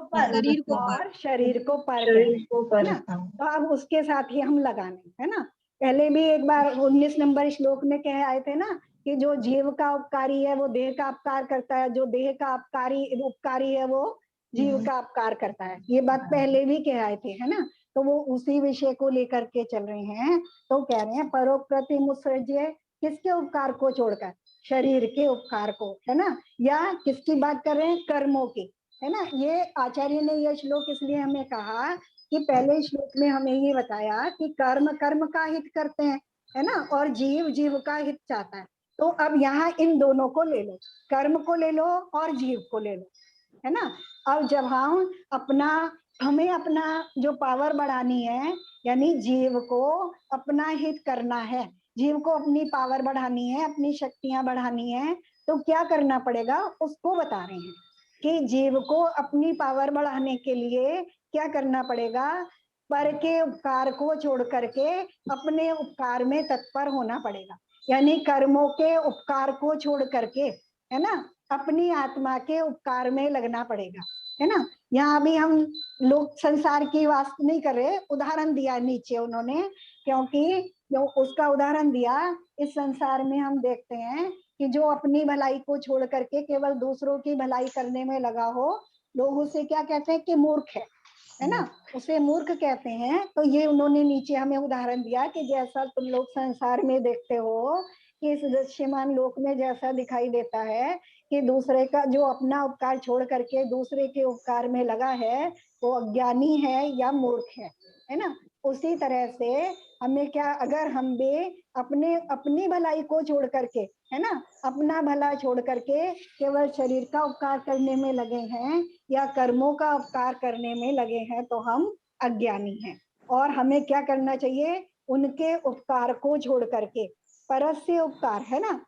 पर। और शरीर को पर कह रहे हैं, है ना। तो अब उसके साथ ही हम लगाने, है ना। पहले भी एक बार 19 नंबर श्लोक में कह आए थे ना कि जो जीव का उपकारी है वो देह का उपकार करता है, जो देह का उपकारी है वो जीव का उपकार करता है। ये बात पहले भी कह आए थे, है ना। तो वो उसी विषय को लेकर के चल रहे हैं। तो कह रहे हैं परोप्रति मुत्सर्ज्य, किसके उपकार को छोड़कर? शरीर के उपकार को, है ना। या किसकी बात कर रहे हैं? कर्मों की, है ना। ये आचार्य ने यह श्लोक इसलिए हमें कहा कि पहले श्लोक में हमें ये बताया कि कर्म कर्म का हित करते हैं, है ना, और जीव जीव का हित चाहता है। तो अब यहाँ इन दोनों को ले लो, कर्म को ले लो और जीव को ले लो, है ना। अब जब हमें अपना जो पावर बढ़ानी है, यानी जीव को अपना हित करना है, जीव को अपनी पावर बढ़ानी है, अपनी शक्तियां बढ़ानी है, तो क्या करना पड़ेगा उसको बता रहे हैं कि जीव को अपनी पावर बढ़ाने के लिए क्या करना पड़ेगा? पर के उपकार को छोड़ करके अपने उपकार में तत्पर होना पड़ेगा, यानी कर्मों के उपकार को छोड़ करके, है ना, अपनी आत्मा के उपकार में लगना पड़ेगा, है ना। यहाँ भी हम लोग संसार की बात नहीं कर रहे, उदाहरण दिया नीचे उन्होंने, क्योंकि जो उसका उदाहरण दिया, इस संसार में हम देखते हैं कि जो अपनी भलाई को छोड़ करके केवल दूसरों की भलाई करने में लगा हो, लोग उसे क्या कहते हैं? कि मूर्ख है ना, उसे मूर्ख कहते हैं। तो ये उन्होंने नीचे हमें उदाहरण दिया कि जैसा तुम लोग संसार में देखते हो कि इस दृश्यमान लोक में जैसा दिखाई देता है कि दूसरे का जो अपना उपकार छोड़ करके दूसरे के उपकार में लगा है वो अज्ञानी है या मूर्ख है ना। उसी तरह से हमें क्या, अगर हम भी अपनी भलाई को छोड़ करके, है ना, अपना भला छोड़ करके केवल शरीर का उपकार करने में लगे हैं या कर्मों का उपकार करने में लगे हैं, तो हम अज्ञानी हैं। और हमें क्या करना चाहिए? उनके उपकार को छोड़ करके परस्य उपकार, है ना,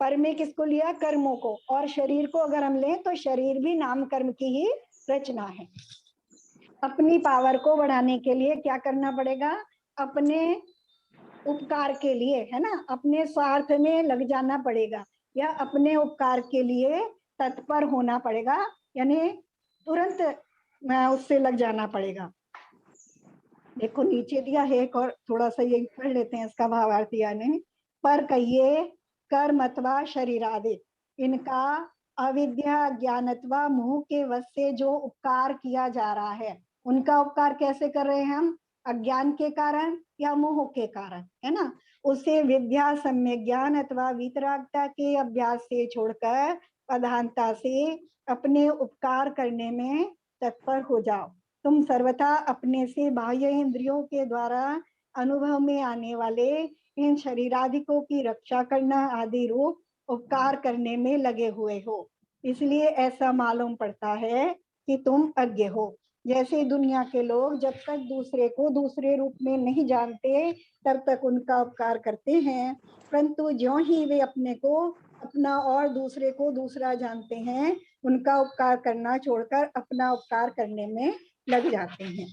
पर में किसको लिया? कर्मों को। और शरीर को अगर हम लें तो शरीर भी नाम कर्म की ही रचना है। अपनी पावर को बढ़ाने के लिए क्या करना पड़ेगा? अपने उपकार के लिए, है ना, अपने स्वार्थ में लग जाना पड़ेगा या अपने उपकार के लिए तत्पर होना पड़ेगा, यानी तुरंत उससे लग जाना पड़ेगा। देखो नीचे दिया है एक और थोड़ा सा ये पढ़ लेते हैं इसका भावार्थ। यानी पर कहिए कर्म अथवा शरीर आदि, इनका अविद्या ज्ञानत्वा मोह के वश से जो उपकार किया जा रहा है, उनका उपकार कैसे कर रहे हैं हम? अज्ञान के कारण या मोह के कारण, है ना। उसे विद्या सम्यक ज्ञान अथवा वितरागता के अभ्यास से छोड़कर प्रधानता से अपने उपकार करने में तत्पर हो जाओ। तुम सर्वथा अपने से बाह्य इंद्रियों के द्वारा अनुभव में आने वाले इन शरीरादिकों की रक्षा करना आदि रूप उपकार करने में लगे हुए हो, इसलिए ऐसा मालूम पड़ता है कि तुम अज्ञ हो। जैसे दुनिया के लोग जब तक दूसरे को दूसरे रूप में नहीं जानते तब तक उनका उपकार करते हैं, परंतु ज्यों ही वे अपने को अपना और दूसरे को दूसरा जानते हैं, उनका उपकार करना छोड़कर अपना उपकार करने में लग जाते हैं।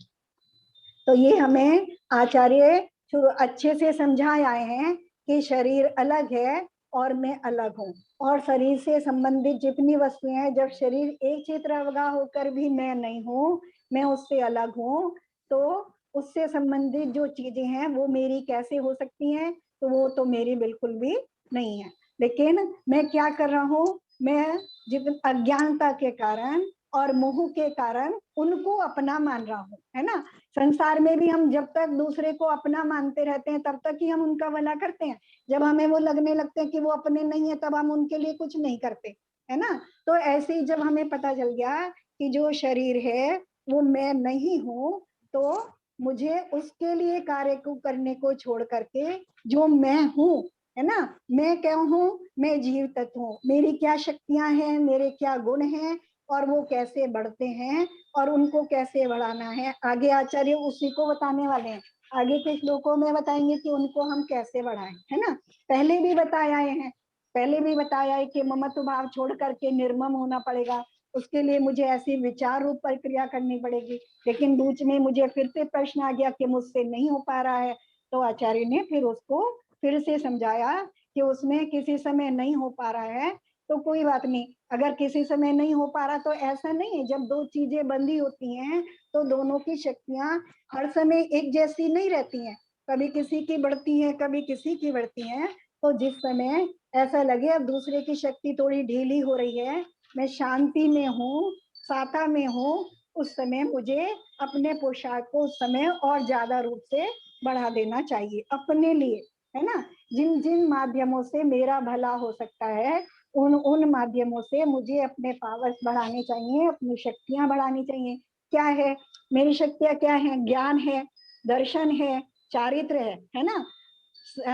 तो ये हमें आचार्य अच्छे से समझा आए हैं कि शरीर अलग है और मैं अलग हूँ। और शरीर से संबंधित जितनी वस्तुएं हैं, जब शरीर एक क्षेत्र अवगाह होकर भी मैं नहीं हूँ, मैं उससे अलग हूँ, तो उससे संबंधित जो चीजें हैं वो मेरी कैसे हो सकती हैं? तो वो तो मेरी बिल्कुल भी नहीं है। लेकिन मैं क्या कर रहा हूँ, मैं जितनी अज्ञानता के कारण और मोह के कारण उनको अपना मान रहा हूँ, है ना। संसार में भी हम जब तक दूसरे को अपना मानते रहते हैं तब तक ही हम उनका भला करते हैं। जब हमें वो लगने लगते हैं कि वो अपने नहीं है, तब हम उनके लिए कुछ नहीं करते, है ना। तो ऐसे ही जब हमें पता चल गया कि जो शरीर है वो मैं नहीं हूँ, तो मुझे उसके लिए कार्य को करने को छोड़ करके जो मैं हूँ, है ना, मैं क्या हूँ, मैं जीव तत्व हूँ, मेरी क्या शक्तियां हैं, मेरे क्या गुण हैं, और वो कैसे बढ़ते हैं और उनको कैसे बढ़ाना है, आगे आचार्य उसी को बताने वाले हैं। आगे के श्लोकों में बताएंगे कि उनको हम कैसे बढ़ाएं, है ना। पहले भी बताया है, पहले भी बताया है कि ममत्व भाव छोड़ करके निर्मम होना पड़ेगा, उसके लिए मुझे ऐसी विचार रूप प्रक्रिया करनी पड़ेगी। लेकिन बीच में मुझे फिर से प्रश्न आ गया कि मुझसे नहीं हो पा रहा है, तो आचार्य ने फिर उसको फिर से समझाया कि उसमें किसी समय नहीं हो पा रहा है तो कोई बात नहीं। अगर किसी समय नहीं हो पा रहा तो ऐसा नहीं है, जब दो चीजें बंधी होती हैं तो दोनों की शक्तियां हर समय एक जैसी नहीं रहती हैं, कभी किसी की बढ़ती है, कभी किसी की बढ़ती है। तो जिस समय ऐसा लगे अब दूसरे की शक्ति थोड़ी ढीली हो रही है, मैं शांति में हूँ, साता में हूँ, उस समय मुझे अपने पोशाक को उस समय और ज्यादा रूप से बढ़ा देना चाहिए अपने लिए, है ना। जिन जिन माध्यमों से मेरा भला हो सकता है उन माध्यमों से मुझे अपने पावर्स बढ़ाने चाहिए, अपनी शक्तियां बढ़ानी चाहिए। क्या है मेरी शक्तियां? क्या है? ज्ञान है, दर्शन है, चारित्र है ना।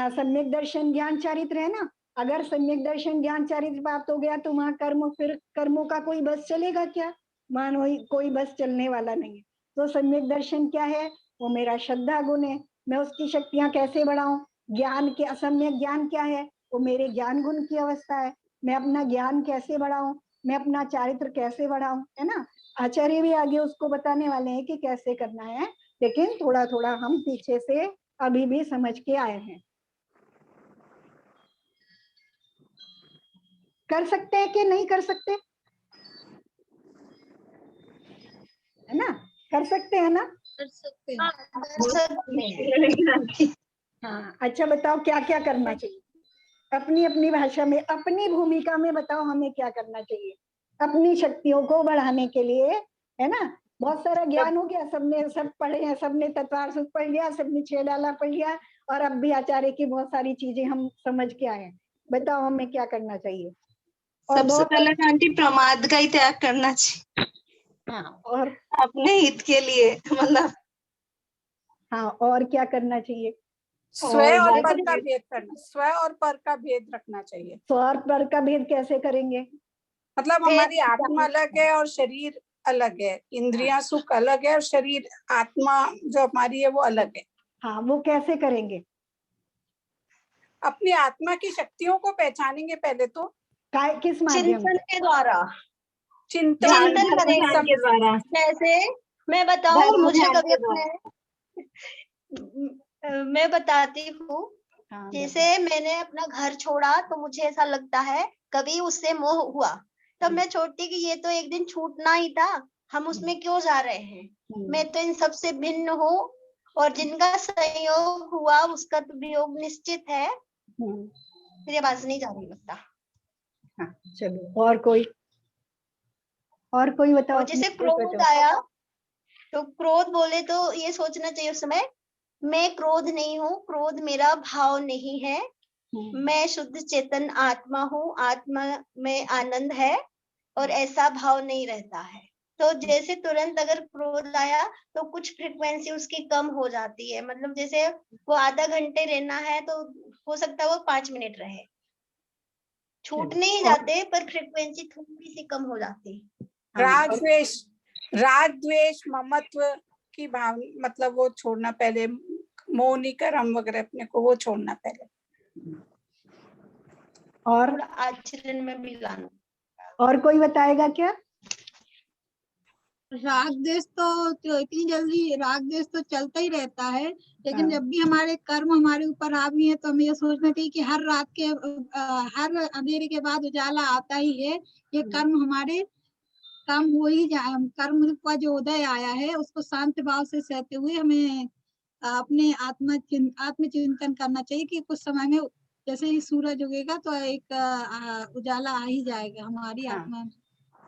सम्यक दर्शन ज्ञान चारित्र है ना। अगर सम्यक दर्शन ज्ञान चारित्र प्राप्त हो गया तो वहां कर्म, फिर कर्मों का कोई बस चलेगा क्या? मान कोई बस चलने वाला नहीं है। तो सम्यक दर्शन क्या है? वो मेरा श्रद्धा गुण है, मैं उसकी शक्तियां कैसे बढ़ाऊं। ज्ञान के असम्यक ज्ञान क्या है? वो मेरे ज्ञान गुण की अवस्था है, मैं अपना ज्ञान कैसे बढ़ाऊं, मैं अपना चारित्र कैसे बढ़ाऊं, है ना। आचार्य भी आगे उसको बताने वाले हैं कि कैसे करना है, लेकिन थोड़ा थोड़ा हम पीछे से अभी भी समझ के आए हैं। कर सकते हैं कि नहीं कर सकते? है ना, कर सकते हैं ना। कर सकते हैं। हाँ, अच्छा बताओ क्या क्या करना चाहिए अपनी अपनी भाषा में, अपनी भूमिका में बताओ हमें क्या करना चाहिए अपनी शक्तियों को बढ़ाने के लिए, है ना। बहुत सारा ज्ञान हो गया, सबने सब पढ़े हैं, सबने तत्वार सुख पढ़ लिया, सबने छह डाला पढ़ लिया, और अब भी आचार्य की बहुत सारी चीजें हम समझ के आए हैं। बताओ हमें क्या करना चाहिए। और सबसे बहुत पहले तो आंटी प्रमाद का ही त्याग करना चाहिए हाँ, और अपने हित के लिए, मतलब हाँ, और क्या करना चाहिए? स्व और पर का भेद करना, स्व और पर का भेद रखना चाहिए। स्वर पर का भेद कैसे करेंगे? मतलब हमारी आत्मा अलग है और शरीर अलग है, इंद्रियां सुख अलग है और शरीर आत्मा जो हमारी है वो अलग है। हाँ, वो कैसे करेंगे? अपनी आत्मा की शक्तियों को पहचानेंगे पहले तो, किस माध्यम चिंतन से? के द्वारा, चिंतन चिंतन करेंगे। के द्वारा। जैसे मैं बताऊं, मुझे ध्यान कभी के द्वारा। मैं बताती हूँ। हाँ, जैसे मैंने अपना घर छोड़ा तो मुझे ऐसा लगता है, कभी उससे मोह हुआ तब मैं छोड़ती कि ये तो एक दिन छूटना ही था, हम उसमें क्यों जा रहे हैं, मैं तो इन सबसे भिन्न हूँ, और जिनका संयोग हुआ उसका तो वियोग निश्चित है, फिर ये बात नहीं जाने लगता। हाँ, चलो और कोई बताओ। और जैसे क्रोध आया तो क्रोध बोले तो ये सोचना चाहिए उस समय, मैं क्रोध नहीं हूँ, क्रोध मेरा भाव नहीं है, मैं शुद्ध चेतन आत्मा हूँ, आत्मा में आनंद है और ऐसा भाव नहीं रहता है। तो जैसे तुरंत अगर क्रोध आया तो कुछ फ्रीक्वेंसी उसकी कम हो जाती है, मतलब जैसे वो आधा घंटे रहना है तो हो सकता है वो 5 मिनट रहे, छूट नहीं जाते पर फ्रीक्वेंसी थोड़ी सी कम हो जाती है। राग द्वेष ममत्व की भाव, मतलब वो छोड़ना पहले, मोनिकरम वगैरह अपने को वो छोड़ना पहले, और आचरण में भी लाना। और कोई बताएगा क्या? राग देश तो इतनी जल्दी राग देश तो चलता ही रहता है, लेकिन हाँ। जब भी हमारे कर्म हमारे ऊपर हावी है तो हमें ये सोचना चाहिए कि हर रात के हर अंधेरे के बाद उजाला आता ही है। ये कर्म हमारे काम हो ही जाए, कर्म का जो उदय आया है उसको शांत भाव से सहते हुए हमें अपने आत्मचिंतन करना चाहिए कि कुछ समय में जैसे ही सूरज उगेगा तो एक उजाला आ ही जाएगा हमारी हाँ। आत्मा।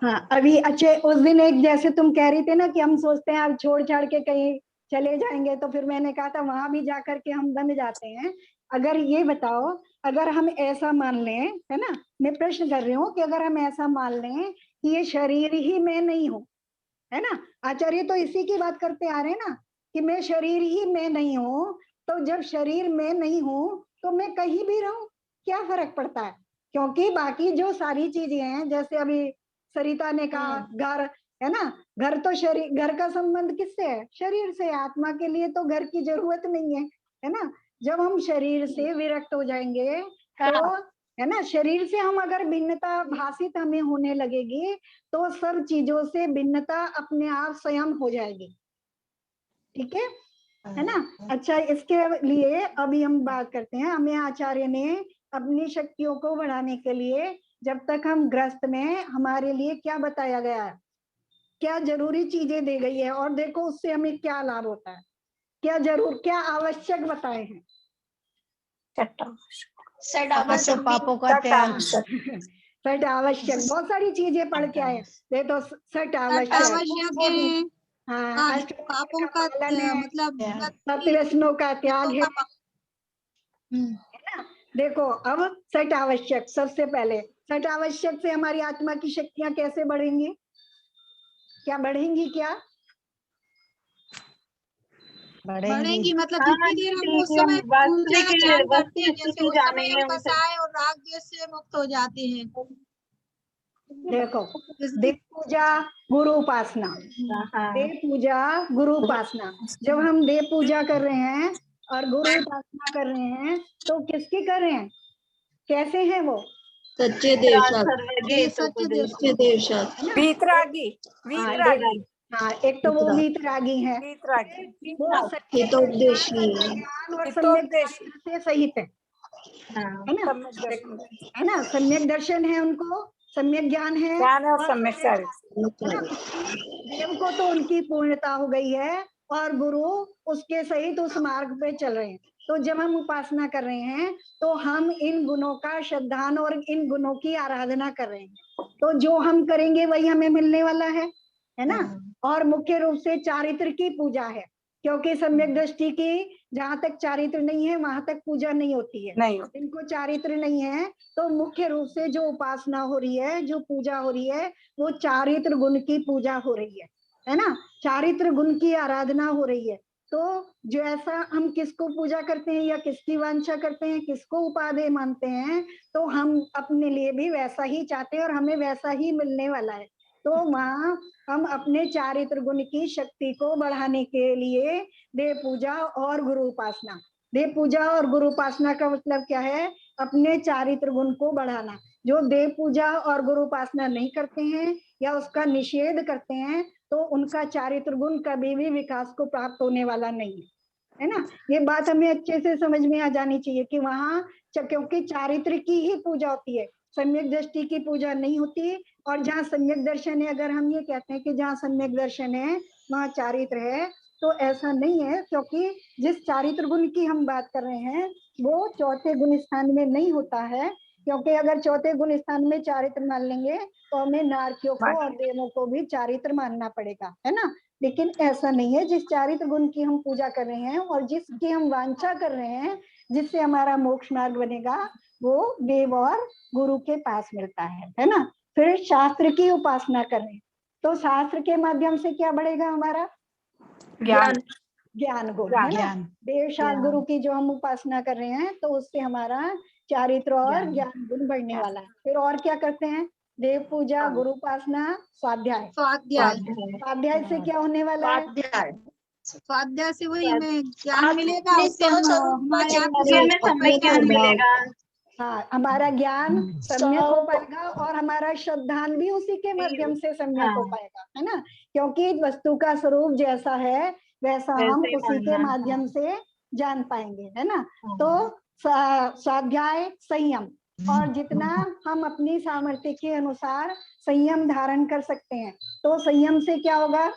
हाँ, अभी अच्छे उस दिन एक जैसे तुम कह रही थे ना कि हम सोचते हैं अब छोड़ छाड़ के कहीं चले जाएंगे, तो फिर मैंने कहा था वहां भी जाकर के हम बंध जाते हैं। अगर ये बताओ, अगर हम ऐसा मान लें, है ना, मैं प्रश्न कर रही हूँ कि अगर हम ऐसा मान लें कि ये शरीर ही मैं नहीं हूँ, है ना, आचार्य तो इसी की बात करते आ रहे हैं ना कि मैं शरीर ही मैं नहीं हूँ, तो जब शरीर मैं नहीं हूँ तो मैं कहीं भी रहूं, क्या फर्क पड़ता है? क्योंकि बाकी जो सारी चीजें हैं, जैसे अभी सरिता ने कहा घर, है ना, घर तो शरीर, घर का संबंध किससे है? शरीर से। आत्मा के लिए तो घर की जरूरत नहीं है ना। जब हम शरीर से विरक्त हो जाएंगे तो, है ना, शरीर से हम अगर भिन्नता भाषित हमें होने लगेगी तो सब चीजों से भिन्नता अपने आप स्वयं हो जाएगी। ठीक है ना। अच्छा, इसके लिए अभी हम बात करते हैं, हमें आचार्य ने अपनी शक्तियों को बढ़ाने के लिए जब तक हम ग्रस्त में, हमारे लिए क्या बताया गया है, क्या जरूरी चीजें दी गई है, और देखो उससे हमें क्या लाभ होता है, क्या आवश्यक बताए हैं। सब पापों का त्याग। सट आवश्यक, बहुत सारी चीजें पढ़ के आए, ये तो सट आवश्यक, आवश्यक है। हाँ, हाँ, पापों का मतलब सत्यव्यसनों का त्याग है ना। देखो अब सट आवश्यक, सबसे पहले सट आवश्यक से हमारी आत्मा की शक्तियां कैसे बढ़ेंगी, क्या बढ़ेंगी, क्या बढ़ेंगी? मतलब जितनी देर हम उस समय पूजा ध्यान करते हैं, जैसे उस समय हम कसाय और राग द्वेष से मुक्त हो जाते हैं। देखो, देव पूजा, गुरु उपासना, देव पूजा, गुरु उपासना, जब हम देव पूजा कर रहे हैं और गुरु उपासना कर रहे हैं तो किसकी कर रहे हैं, कैसे हैं वो? सच्चे देव सच्चे देव वीतरागी, वीतरागी, हाँ, एक तो वो वीतरागी है, वीतरागी, वो सच्चे हितोपदेशी ज्ञान और सम्यक दर्शन से सहित है ना, है ना, सम्यक दर्शन है उनको, सम्यक ज्ञान है, ज्ञान और सम्यक देव को तो उनकी पूर्णता हो गई है और गुरु उसके सहित उस मार्ग पे चल रहे हैं। तो जब हम उपासना कर रहे हैं तो हम इन गुणों का श्रद्धान और इन गुणों की आराधना कर रहे हैं, तो जो हम करेंगे वही हमें मिलने वाला है ना। और मुख्य रूप से चारित्र की पूजा है, क्योंकि सम्यक दृष्टि की जहां तक चारित्र नहीं है वहां तक पूजा नहीं होती है, इनको चारित्र नहीं है, तो मुख्य रूप से जो उपासना हो रही है, जो पूजा हो रही है, वो चारित्र गुण की पूजा हो रही है ना, चारित्र गुण की आराधना हो रही है। तो जो ऐसा हम किसको पूजा करते हैं या किसकी वांछा करते हैं, किसको उपादेय मानते हैं, तो हम अपने लिए भी वैसा ही चाहते हैं और हमें वैसा ही मिलने वाला है। तो वहाँ हम अपने चारित्र गुण की शक्ति को बढ़ाने के लिए देव पूजा और गुरु उपासना, देव पूजा और गुरु उपासना का मतलब क्या है, अपने चारित्र गुण को बढ़ाना। जो देव पूजा और गुरु उपासना नहीं करते हैं या उसका निषेध करते हैं तो उनका चारित्र गुण कभी भी विकास को प्राप्त होने वाला नहीं है ना। ये बात हमें अच्छे से समझ में आ जानी चाहिए कि वहाँ क्योंकि चारित्र की ही पूजा होती है, सम्यक दृष्टि की पूजा नहीं होती। और जहाँ सम्यक दर्शन है, अगर हम ये कहते हैं कि जहाँ सम्यक दर्शन है वहाँ चारित्र है, तो ऐसा नहीं है, क्योंकि जिस चारित्र गुण की हम बात कर रहे हैं वो चौथे गुण स्थान में नहीं होता है, क्योंकि अगर चौथे गुण स्थान में चारित्र मान लेंगे तो हमें नारकियों को और देवों को भी चारित्र मानना पड़ेगा, है ना। लेकिन ऐसा नहीं है, जिस चारित्र गुण की हम पूजा कर रहे हैं और जिसकी हम वांछा कर रहे हैं, जिससे हमारा मोक्ष मार्ग बनेगा, वो देव और गुरु के पास मिलता है ना। फिर शास्त्र की उपासना करें तो शास्त्र के माध्यम से क्या बढ़ेगा, हमारा ज्ञान गुण, है ना। देव शास्त्र गुरु की जो हम उपासना कर रहे हैं तो उससे हमारा चारित्र और ज्ञान गुण बढ़ने वाला है। फिर और क्या करते हैं, देव पूजा, गुरु उपासना, स्वाध्याय, स्वाध्याय से क्या होने वाला है, स्वाध्याय से वही हमें ज्ञान मिलेगा, उससे ज्ञान मिलेगा, हाँ, हमारा ज्ञान सम्यक हो पाएगा और हमारा श्रद्धान भी उसी के माध्यम से सम्यक हो पाएगा, है ना, क्योंकि वस्तु का स्वरूप जैसा है वैसा हम उसी के माध्यम से जान पाएंगे, है ना। तो स्वाध्याय संयम, और जितना हम अपनी सामर्थ्य के अनुसार संयम धारण कर सकते हैं, तो संयम से क्या होगा,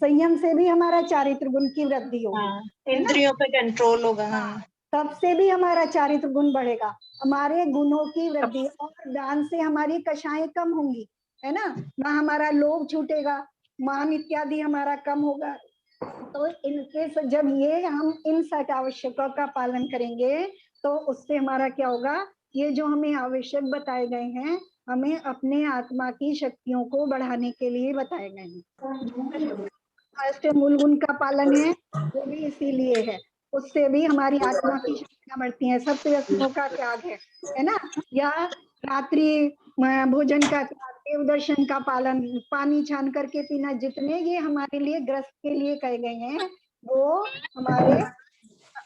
संयम से भी हमारा चारित्र गुण की वृद्धि होगी, इंद्रियों पे कंट्रोल होगा। तब से भी हमारा चारित्र गुण बढ़ेगा, हमारे गुणों की वृद्धि, और दान से हमारी कषाएं कम होंगी, है ना, हमारा लोभ छूटेगा, मान इत्यादि हमारा कम होगा। तो इनके जब ये हम इन 7 आवश्यकों का पालन करेंगे तो उससे हमारा क्या होगा, ये जो हमें आवश्यक बताए गए हैं, हमें अपने आत्मा की शक्तियों को बढ़ाने के लिए बताए गए हैं। अष्टमूल गुण का पालन है वो भी इसीलिए है, उससे भी हमारी आत्मा की शक्तियां बढ़ती हैं। सत्य व्यसनों का त्याग है ना, या रात्रि भोजन का त्याग, देव दर्शन का पालन, पानी छान करके पीना, जितने ये हमारे लिए ग्रस्त के लिए कहे गए हैं वो हमारे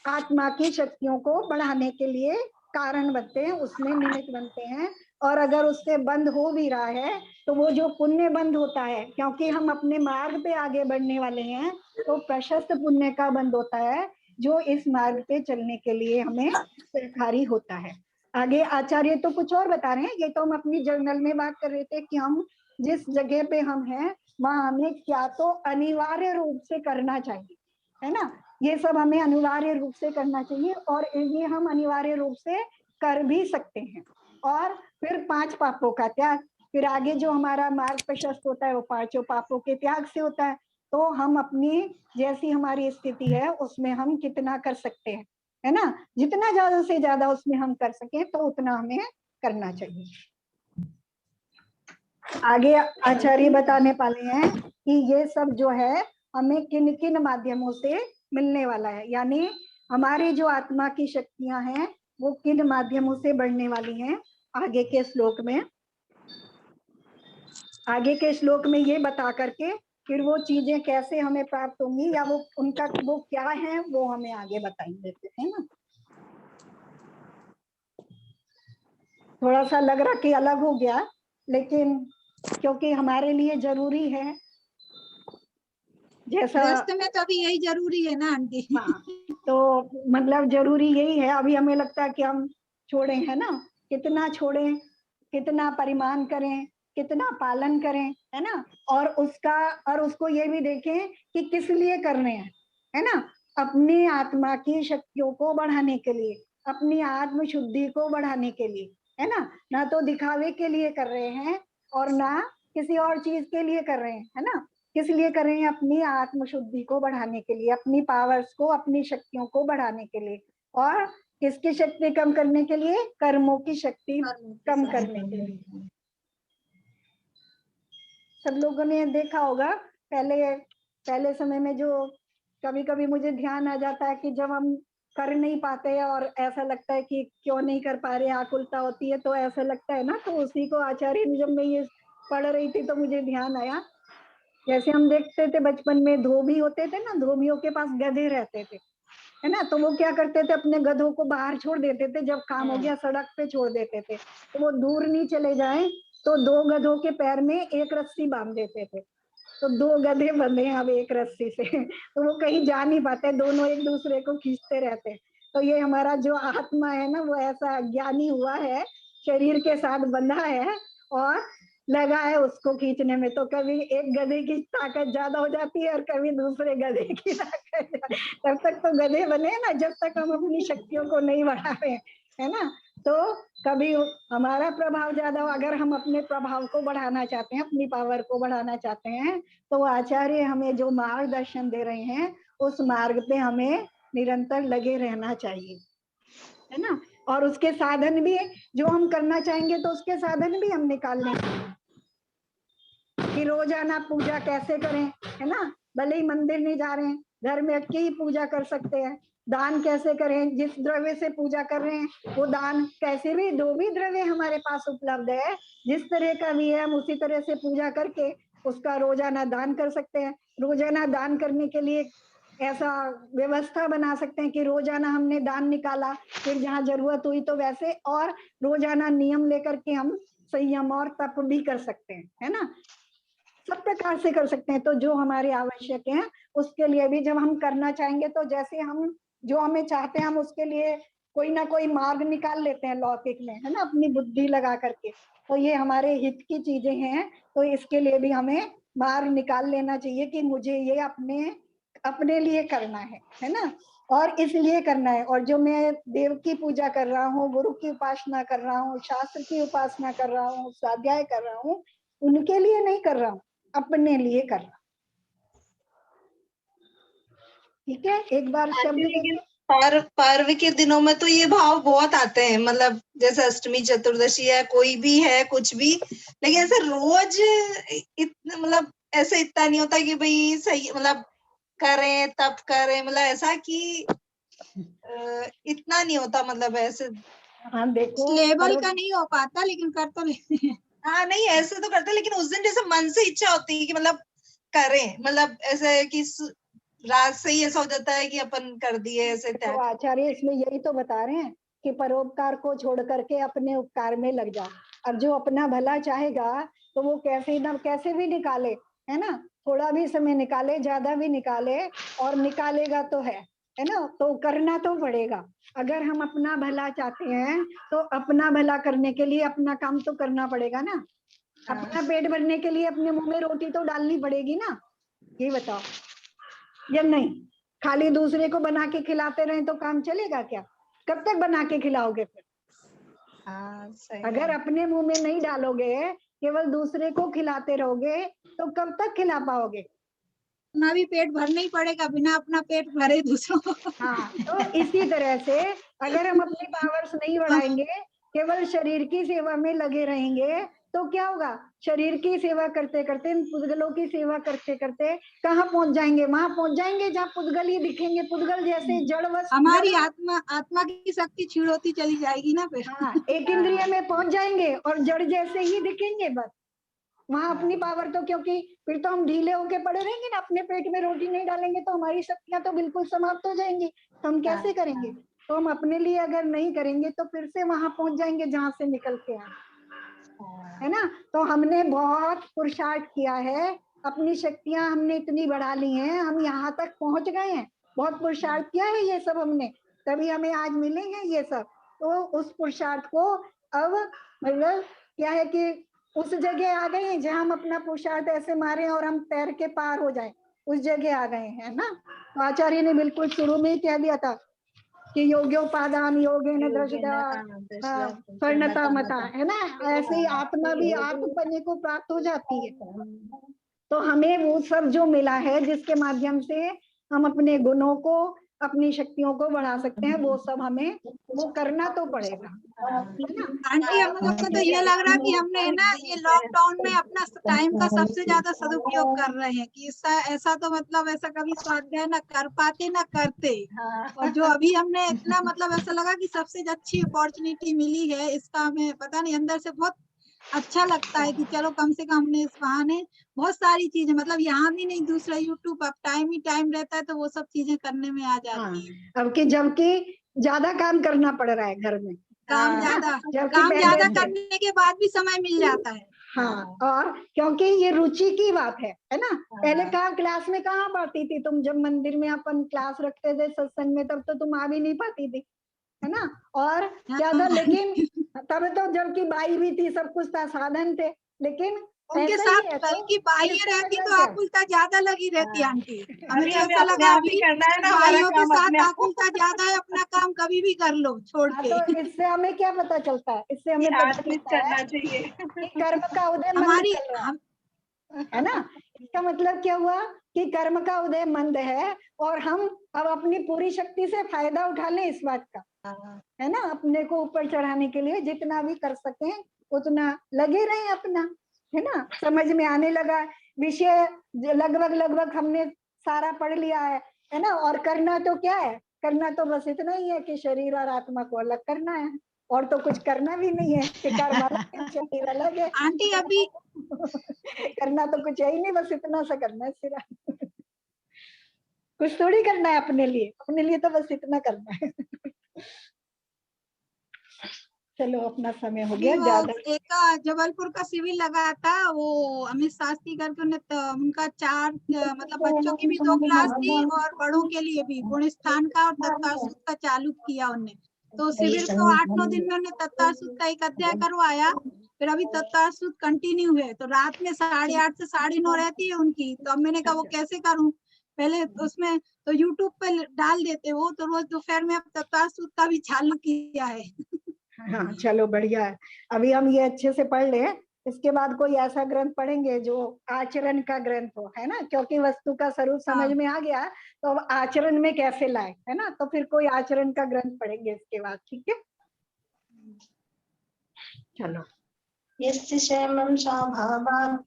आत्मा की शक्तियों को बढ़ाने के लिए कारण बनते हैं, उसमें निमित्त बनते हैं। और अगर उससे बंद हो भी रहा है तो वो जो पुण्य बंद होता है, क्योंकि हम अपने मार्ग पे आगे बढ़ने वाले हैं, तो प्रशस्त पुण्य का बंद होता है जो इस मार्ग पे चलने के लिए हमें सहकारी होता है। आगे आचार्य तो कुछ और बता रहे हैं, ये तो हम अपनी जर्नल में बात कर रहे थे कि हम जिस जगह पे हम हैं वहां हमें क्या तो अनिवार्य रूप से करना चाहिए, है ना, ये सब हमें अनिवार्य रूप से करना चाहिए, और ये हम अनिवार्य रूप से कर भी सकते हैं। और फिर 5 पापों का त्याग, फिर आगे जो हमारा मार्ग प्रशस्त होता है वो 5 पापों के त्याग से होता है। तो हम अपनी जैसी हमारी स्थिति है उसमें हम कितना कर सकते हैं, है ना, जितना ज्यादा से ज्यादा उसमें हम कर सकें तो उतना हमें करना चाहिए। आगे आचार्य बताने वाले हैं कि ये सब जो है हमें किन किन माध्यमों से मिलने वाला है, यानी हमारी जो आत्मा की शक्तियां हैं वो किन माध्यमों से बढ़ने वाली हैं। आगे के श्लोक में ये बता करके फिर वो चीजें कैसे हमें प्राप्त होंगी या वो क्या है वो हमें आगे बताएंगे, है ना। थोड़ा सा लग रहा कि अलग हो गया, लेकिन क्योंकि हमारे लिए जरूरी है, जैसा में तो अभी यही जरूरी है ना आंटी। हाँ, तो मतलब जरूरी यही है। अभी हमें लगता है कि हम छोड़ें, है ना, कितना छोड़ें, कितना परिमाण करें, कितना पालन करें, है ना, और उसको ये भी देखें कि किस लिए कर रहे हैं, है ना, अपनी आत्मा की शक्तियों को बढ़ाने के लिए, अपनी आत्म शुद्धि को बढ़ाने के लिए, है ना तो दिखावे के लिए कर रहे हैं और ना किसी और चीज के लिए कर रहे हैं, है ना, किस लिए कर रहे हैं, अपनी आत्म शुद्धि को बढ़ाने के लिए, अपनी पावर्स को, अपनी शक्तियों को बढ़ाने के लिए, और किसकी शक्ति कम करने के लिए, कर्मों की शक्ति कम करने के लिए। सब लोगों ने देखा होगा पहले समय में, जो कभी कभी मुझे ध्यान आ जाता है कि जब हम कर नहीं पाते और ऐसा लगता है कि क्यों नहीं कर पा रहे, आकुलता होती है, तो ऐसा लगता है ना, तो उसी को आचार्य जब मैं ये पढ़ रही थी तो मुझे ध्यान आया, जैसे हम देखते थे बचपन में धोबी होते थे ना, धोबियों के पास गधे रहते थे, है ना, तो वो क्या करते थे, अपने गधों को बाहर छोड़ देते थे, जब काम हो गया सड़क पे छोड़ देते थे, तो वो दूर नहीं चले जाए तो 2 गधों के पैर में एक रस्सी बांध देते थे, तो 2 गधे बंधे हैं अब एक रस्सी से, तो वो कहीं जा नहीं पाते, दोनों एक दूसरे को खींचते रहते। तो ये हमारा जो आत्मा है ना वो ऐसा ज्ञानी हुआ है, शरीर के साथ बंधा है और लगा है उसको खींचने में, तो कभी एक गधे की ताकत ज्यादा हो जाती है और कभी दूसरे गधे की ताकत। तब तक तो गधे बने ना जब तक हम अपनी शक्तियों को नहीं बढ़ा रहे, है ना, तो कभी हमारा प्रभाव ज्यादा हो, अगर हम अपने प्रभाव को बढ़ाना चाहते हैं, अपनी पावर को बढ़ाना चाहते हैं, तो आचार्य हमें जो मार्गदर्शन दे रहे हैं उस मार्ग पे हमें निरंतर लगे रहना चाहिए, है ना, और उसके साधन भी जो हम करना चाहेंगे तो उसके साधन भी हम निकाल लेंगे कि रोजाना पूजा कैसे करें, है ना, भले ही मंदिर नहीं जा रहे हैं, घर में अटके ही पूजा कर सकते हैं, दान कैसे करें, जिस द्रव्य से पूजा कर रहे हैं वो दान कैसे भी, जो भी द्रव्य हमारे पास उपलब्ध है जिस तरह का भी है हम उसी तरह से पूजा करके उसका रोजाना दान कर सकते हैं। रोजाना दान करने के लिए ऐसा व्यवस्था बना सकते हैं कि रोजाना हमने दान निकाला, फिर जहाँ जरूरत हुई तो वैसे, और रोजाना नियम लेकर के हम संयम और तप भी कर सकते हैं, है ना, सब प्रकार से कर सकते हैं। तो जो हमारे आवश्यक है उसके लिए भी जब हम करना चाहेंगे तो जैसे हम जो हमें चाहते हैं हम उसके लिए कोई ना कोई मार्ग निकाल लेते हैं लौकिक में, है ना, अपनी बुद्धि लगा करके। तो ये हमारे हित की चीजें हैं, तो इसके लिए भी हमें मार्ग निकाल लेना चाहिए कि मुझे ये अपने अपने लिए करना है ना, और इसलिए करना है। और जो मैं देव की पूजा कर रहा हूँ, गुरु की उपासना कर रहा हूँ, शास्त्र की उपासना कर रहा हूँ, स्वाध्याय कर रहा हूँ, उनके लिए नहीं कर रहा हूँ, अपने लिए कर रहा हूँ। ठीक है, एक बार शब्द पर्व के दिनों में तो ये भाव बहुत आते हैं, मतलब जैसे अष्टमी चतुर्दशी है, कोई भी है, कुछ भी, लेकिन ऐसे रोज इतना मतलब ऐसे इतना नहीं होता कि भाई सही मतलब करें तब करें, मतलब ऐसा कि इतना नहीं होता, मतलब ऐसे। हाँ देखो, लेवल का नहीं हो पाता, लेकिन कर तो लेते हैं। हाँ नहीं ऐसे तो करते, लेकिन उस दिन जैसे मन से इच्छा होती है कि मतलब करें, मतलब ऐसे कि रात से ही ऐसा हो जाता है कि अपन कर दिए ऐसे तो आचार्य इसमें यही तो बता रहे हैं कि परोपकार को छोड़ करके अपने उपकार में लग जाओ। अब जो अपना भला चाहेगा तो वो कैसे ना कैसे भी निकाले, है ना, थोड़ा भी समय निकाले, ज्यादा भी निकाले, और निकालेगा तो है ना, तो करना तो पड़ेगा। अगर हम अपना भला चाहते हैं तो अपना भला करने के लिए अपना काम तो करना पड़ेगा ना। अपना पेट भरने के लिए अपने मुंह में रोटी तो डालनी पड़ेगी ना, ये बताओ, या नहीं? खाली दूसरे को बना के खिलाते रहे तो काम चलेगा क्या? कब तक बना के खिलाओगे फिर? अगर अपने मुंह में नहीं डालोगे, केवल दूसरे को खिलाते रहोगे तो कब तक खिला पाओगे? अपना भी पेट भरना ही पड़ेगा, बिना अपना पेट भरे दूसरों को। हाँ, तो इसी तरह से अगर हम अपनी पावर्स नहीं बढ़ाएंगे, केवल शरीर की सेवा में लगे रहेंगे तो क्या होगा? शरीर की सेवा करते करते, पुद्गलों की सेवा करते करते कहाँ पहुंच जाएंगे? वहां पहुंच जाएंगे जहाँ पुद्गल ही दिखेंगे, पुद्गल जैसे जड़ वस्तु। हमारी आत्मा की शक्ति क्षीण होती चली जाएगी ना फिर। हाँ, एक इंद्रिय में पहुंच जाएंगे और जड़ जैसे ही दिखेंगे बस। वहां अपनी पावर तो, क्योंकि फिर तो हम ढीले होके पड़े रहेंगे ना, अपने पेट में रोटी नहीं डालेंगे तो हमारी शक्तियां तो बिल्कुल समाप्त हो जाएंगी, तो हम कैसे करेंगे? तो हम अपने लिए अगर नहीं करेंगे तो फिर से वहां पहुंच जाएंगे जहां से निकल के आए, है ना। तो हमने बहुत पुरुषार्थ किया है, अपनी शक्तियां हमने इतनी बढ़ा ली हैं, हम यहाँ तक पहुंच गए हैं, बहुत पुरुषार्थ किया है ये सब हमने, तभी हमें आज मिले हैं ये सब। तो उस पुरुषार्थ को अब मतलब क्या है कि उस जगह आ गए हैं जहां हम अपना पुरुषार्थ ऐसे मारे और हम तैर के पार हो जाएं, उस जगह आ गए हैं ना। तो आचार्य ने बिल्कुल शुरू में ही कह दिया था कि योग्योपादान योगेन दृष्टा स्वर्णता मता, है ना, ऐसे ही आत्मा भी आत्मपने को प्राप्त हो जाती है। तो हमें वो सब जो मिला है जिसके माध्यम से हम अपने गुणों को, अपनी शक्तियों को बढ़ा सकते हैं, वो सब हमें वो करना तो पड़ेगा, है ना। आंटी हम लोग को तो ये लग रहा है कि हमने ना ये लॉकडाउन में अपना टाइम का सबसे ज्यादा सदुपयोग कर रहे हैं, कि ऐसा तो मतलब ऐसा कभी स्वाध्याय ना कर पाते ना करते, और जो अभी हमने इतना मतलब ऐसा लगा कि सबसे अच्छी अपॉर्चुनिटी मिली है, इसका हमें पता नहीं अंदर से बहुत अच्छा लगता है कि चलो कम से कम हमने इस बहाने बहुत सारी चीजें, मतलब यहाँ भी नहीं दूसरा यूट्यूब, अब टाइम ही टाइम रहता है तो वो सब चीजें करने में आ जाती है। अब कि जबकि ज्यादा काम करना पड़ रहा है घर में, काम ज्यादा करने के बाद भी समय मिल जाता है। हाँ, और क्योंकि ये रुचि की बात है ना। पहले कहाँ क्लास में कहाँ पाती थी तुम, जब मंदिर में अपन क्लास रखते थे सत्संग में, तब तो तुम आ भी नहीं पाती थी, है ना। और क्या था, लेकिन तब तो जबकि बाई भी थी, सब कुछ था, साधन थे, लेकिन उनके साथ बल्कि बाइयां रहती तो आकुलता ज्यादा लगी रहती आंटी। हमें तो ऐसा लगा अभी भाइयों के साथ आकुलता ज्यादा है, अपना काम कभी भी कर लो छोड़ के। तो इससे हमें क्या पता चलता है? इससे हमें पता चलता है कि कर्म का उदय मंद चल रहा है ना। इसका मतलब क्या हुआ कि कर्म का उदय मंद है, और हम अब अपनी पूरी शक्ति से फायदा उठा लें इस बात का, है ना, अपने को ऊपर चढ़ाने के लिए जितना भी कर सकें उतना लगे रहें अपना, है ना। समझ में आने लगा विषय, लगभग हमने सारा पढ़ लिया है ना। और करना तो क्या है? करना तो बस इतना ही है कि शरीर और आत्मा को अलग करना है, और तो कुछ करना भी नहीं है कि कर्म अलग है शरीर अलग है आंटी। अभी करना तो कुछ है ही नहीं, बस इतना सा करना है सिर्फ। कुछ थोड़ी करना है अपने लिए तो बस इतना करना है। चलो अपना समय हो गया वो ज्यादा। एक जबलपुर का शिविर लगा था, वो अमित शास्त्री करके उनका 4 मतलब बच्चों की भी 2 क्लास थी और बड़ों के लिए भी गुण स्थान का और तत्वासुत का चालू किया उनने। तो शिविर को 8-9 दिन में उन्होंने तत्वासुत का एक अध्याय करवाया, फिर अभी तत्वासुत कंटिन्यू है। तो रात में 8:30 से 9:30 रहती है उनकी। तो अब मैंने कहा वो कैसे करूं, पहले उसमें तो यूट्यूब पे डाल देते वो, तो रोज दोपहर में अब तत्वासुत का भी चालू किया है। हाँ चलो बढ़िया है। अभी हम ये अच्छे से पढ़ लें, इसके बाद कोई ऐसा ग्रंथ पढ़ेंगे जो आचरण का ग्रंथ हो, है ना, क्योंकि वस्तु का स्वरूप समझ में आ गया, तो अब आचरण में कैसे लाए, है ना, तो फिर कोई आचरण का ग्रंथ पढ़ेंगे इसके बाद, ठीक है। चलो। यस्य क्षेमं सा भावाप्ति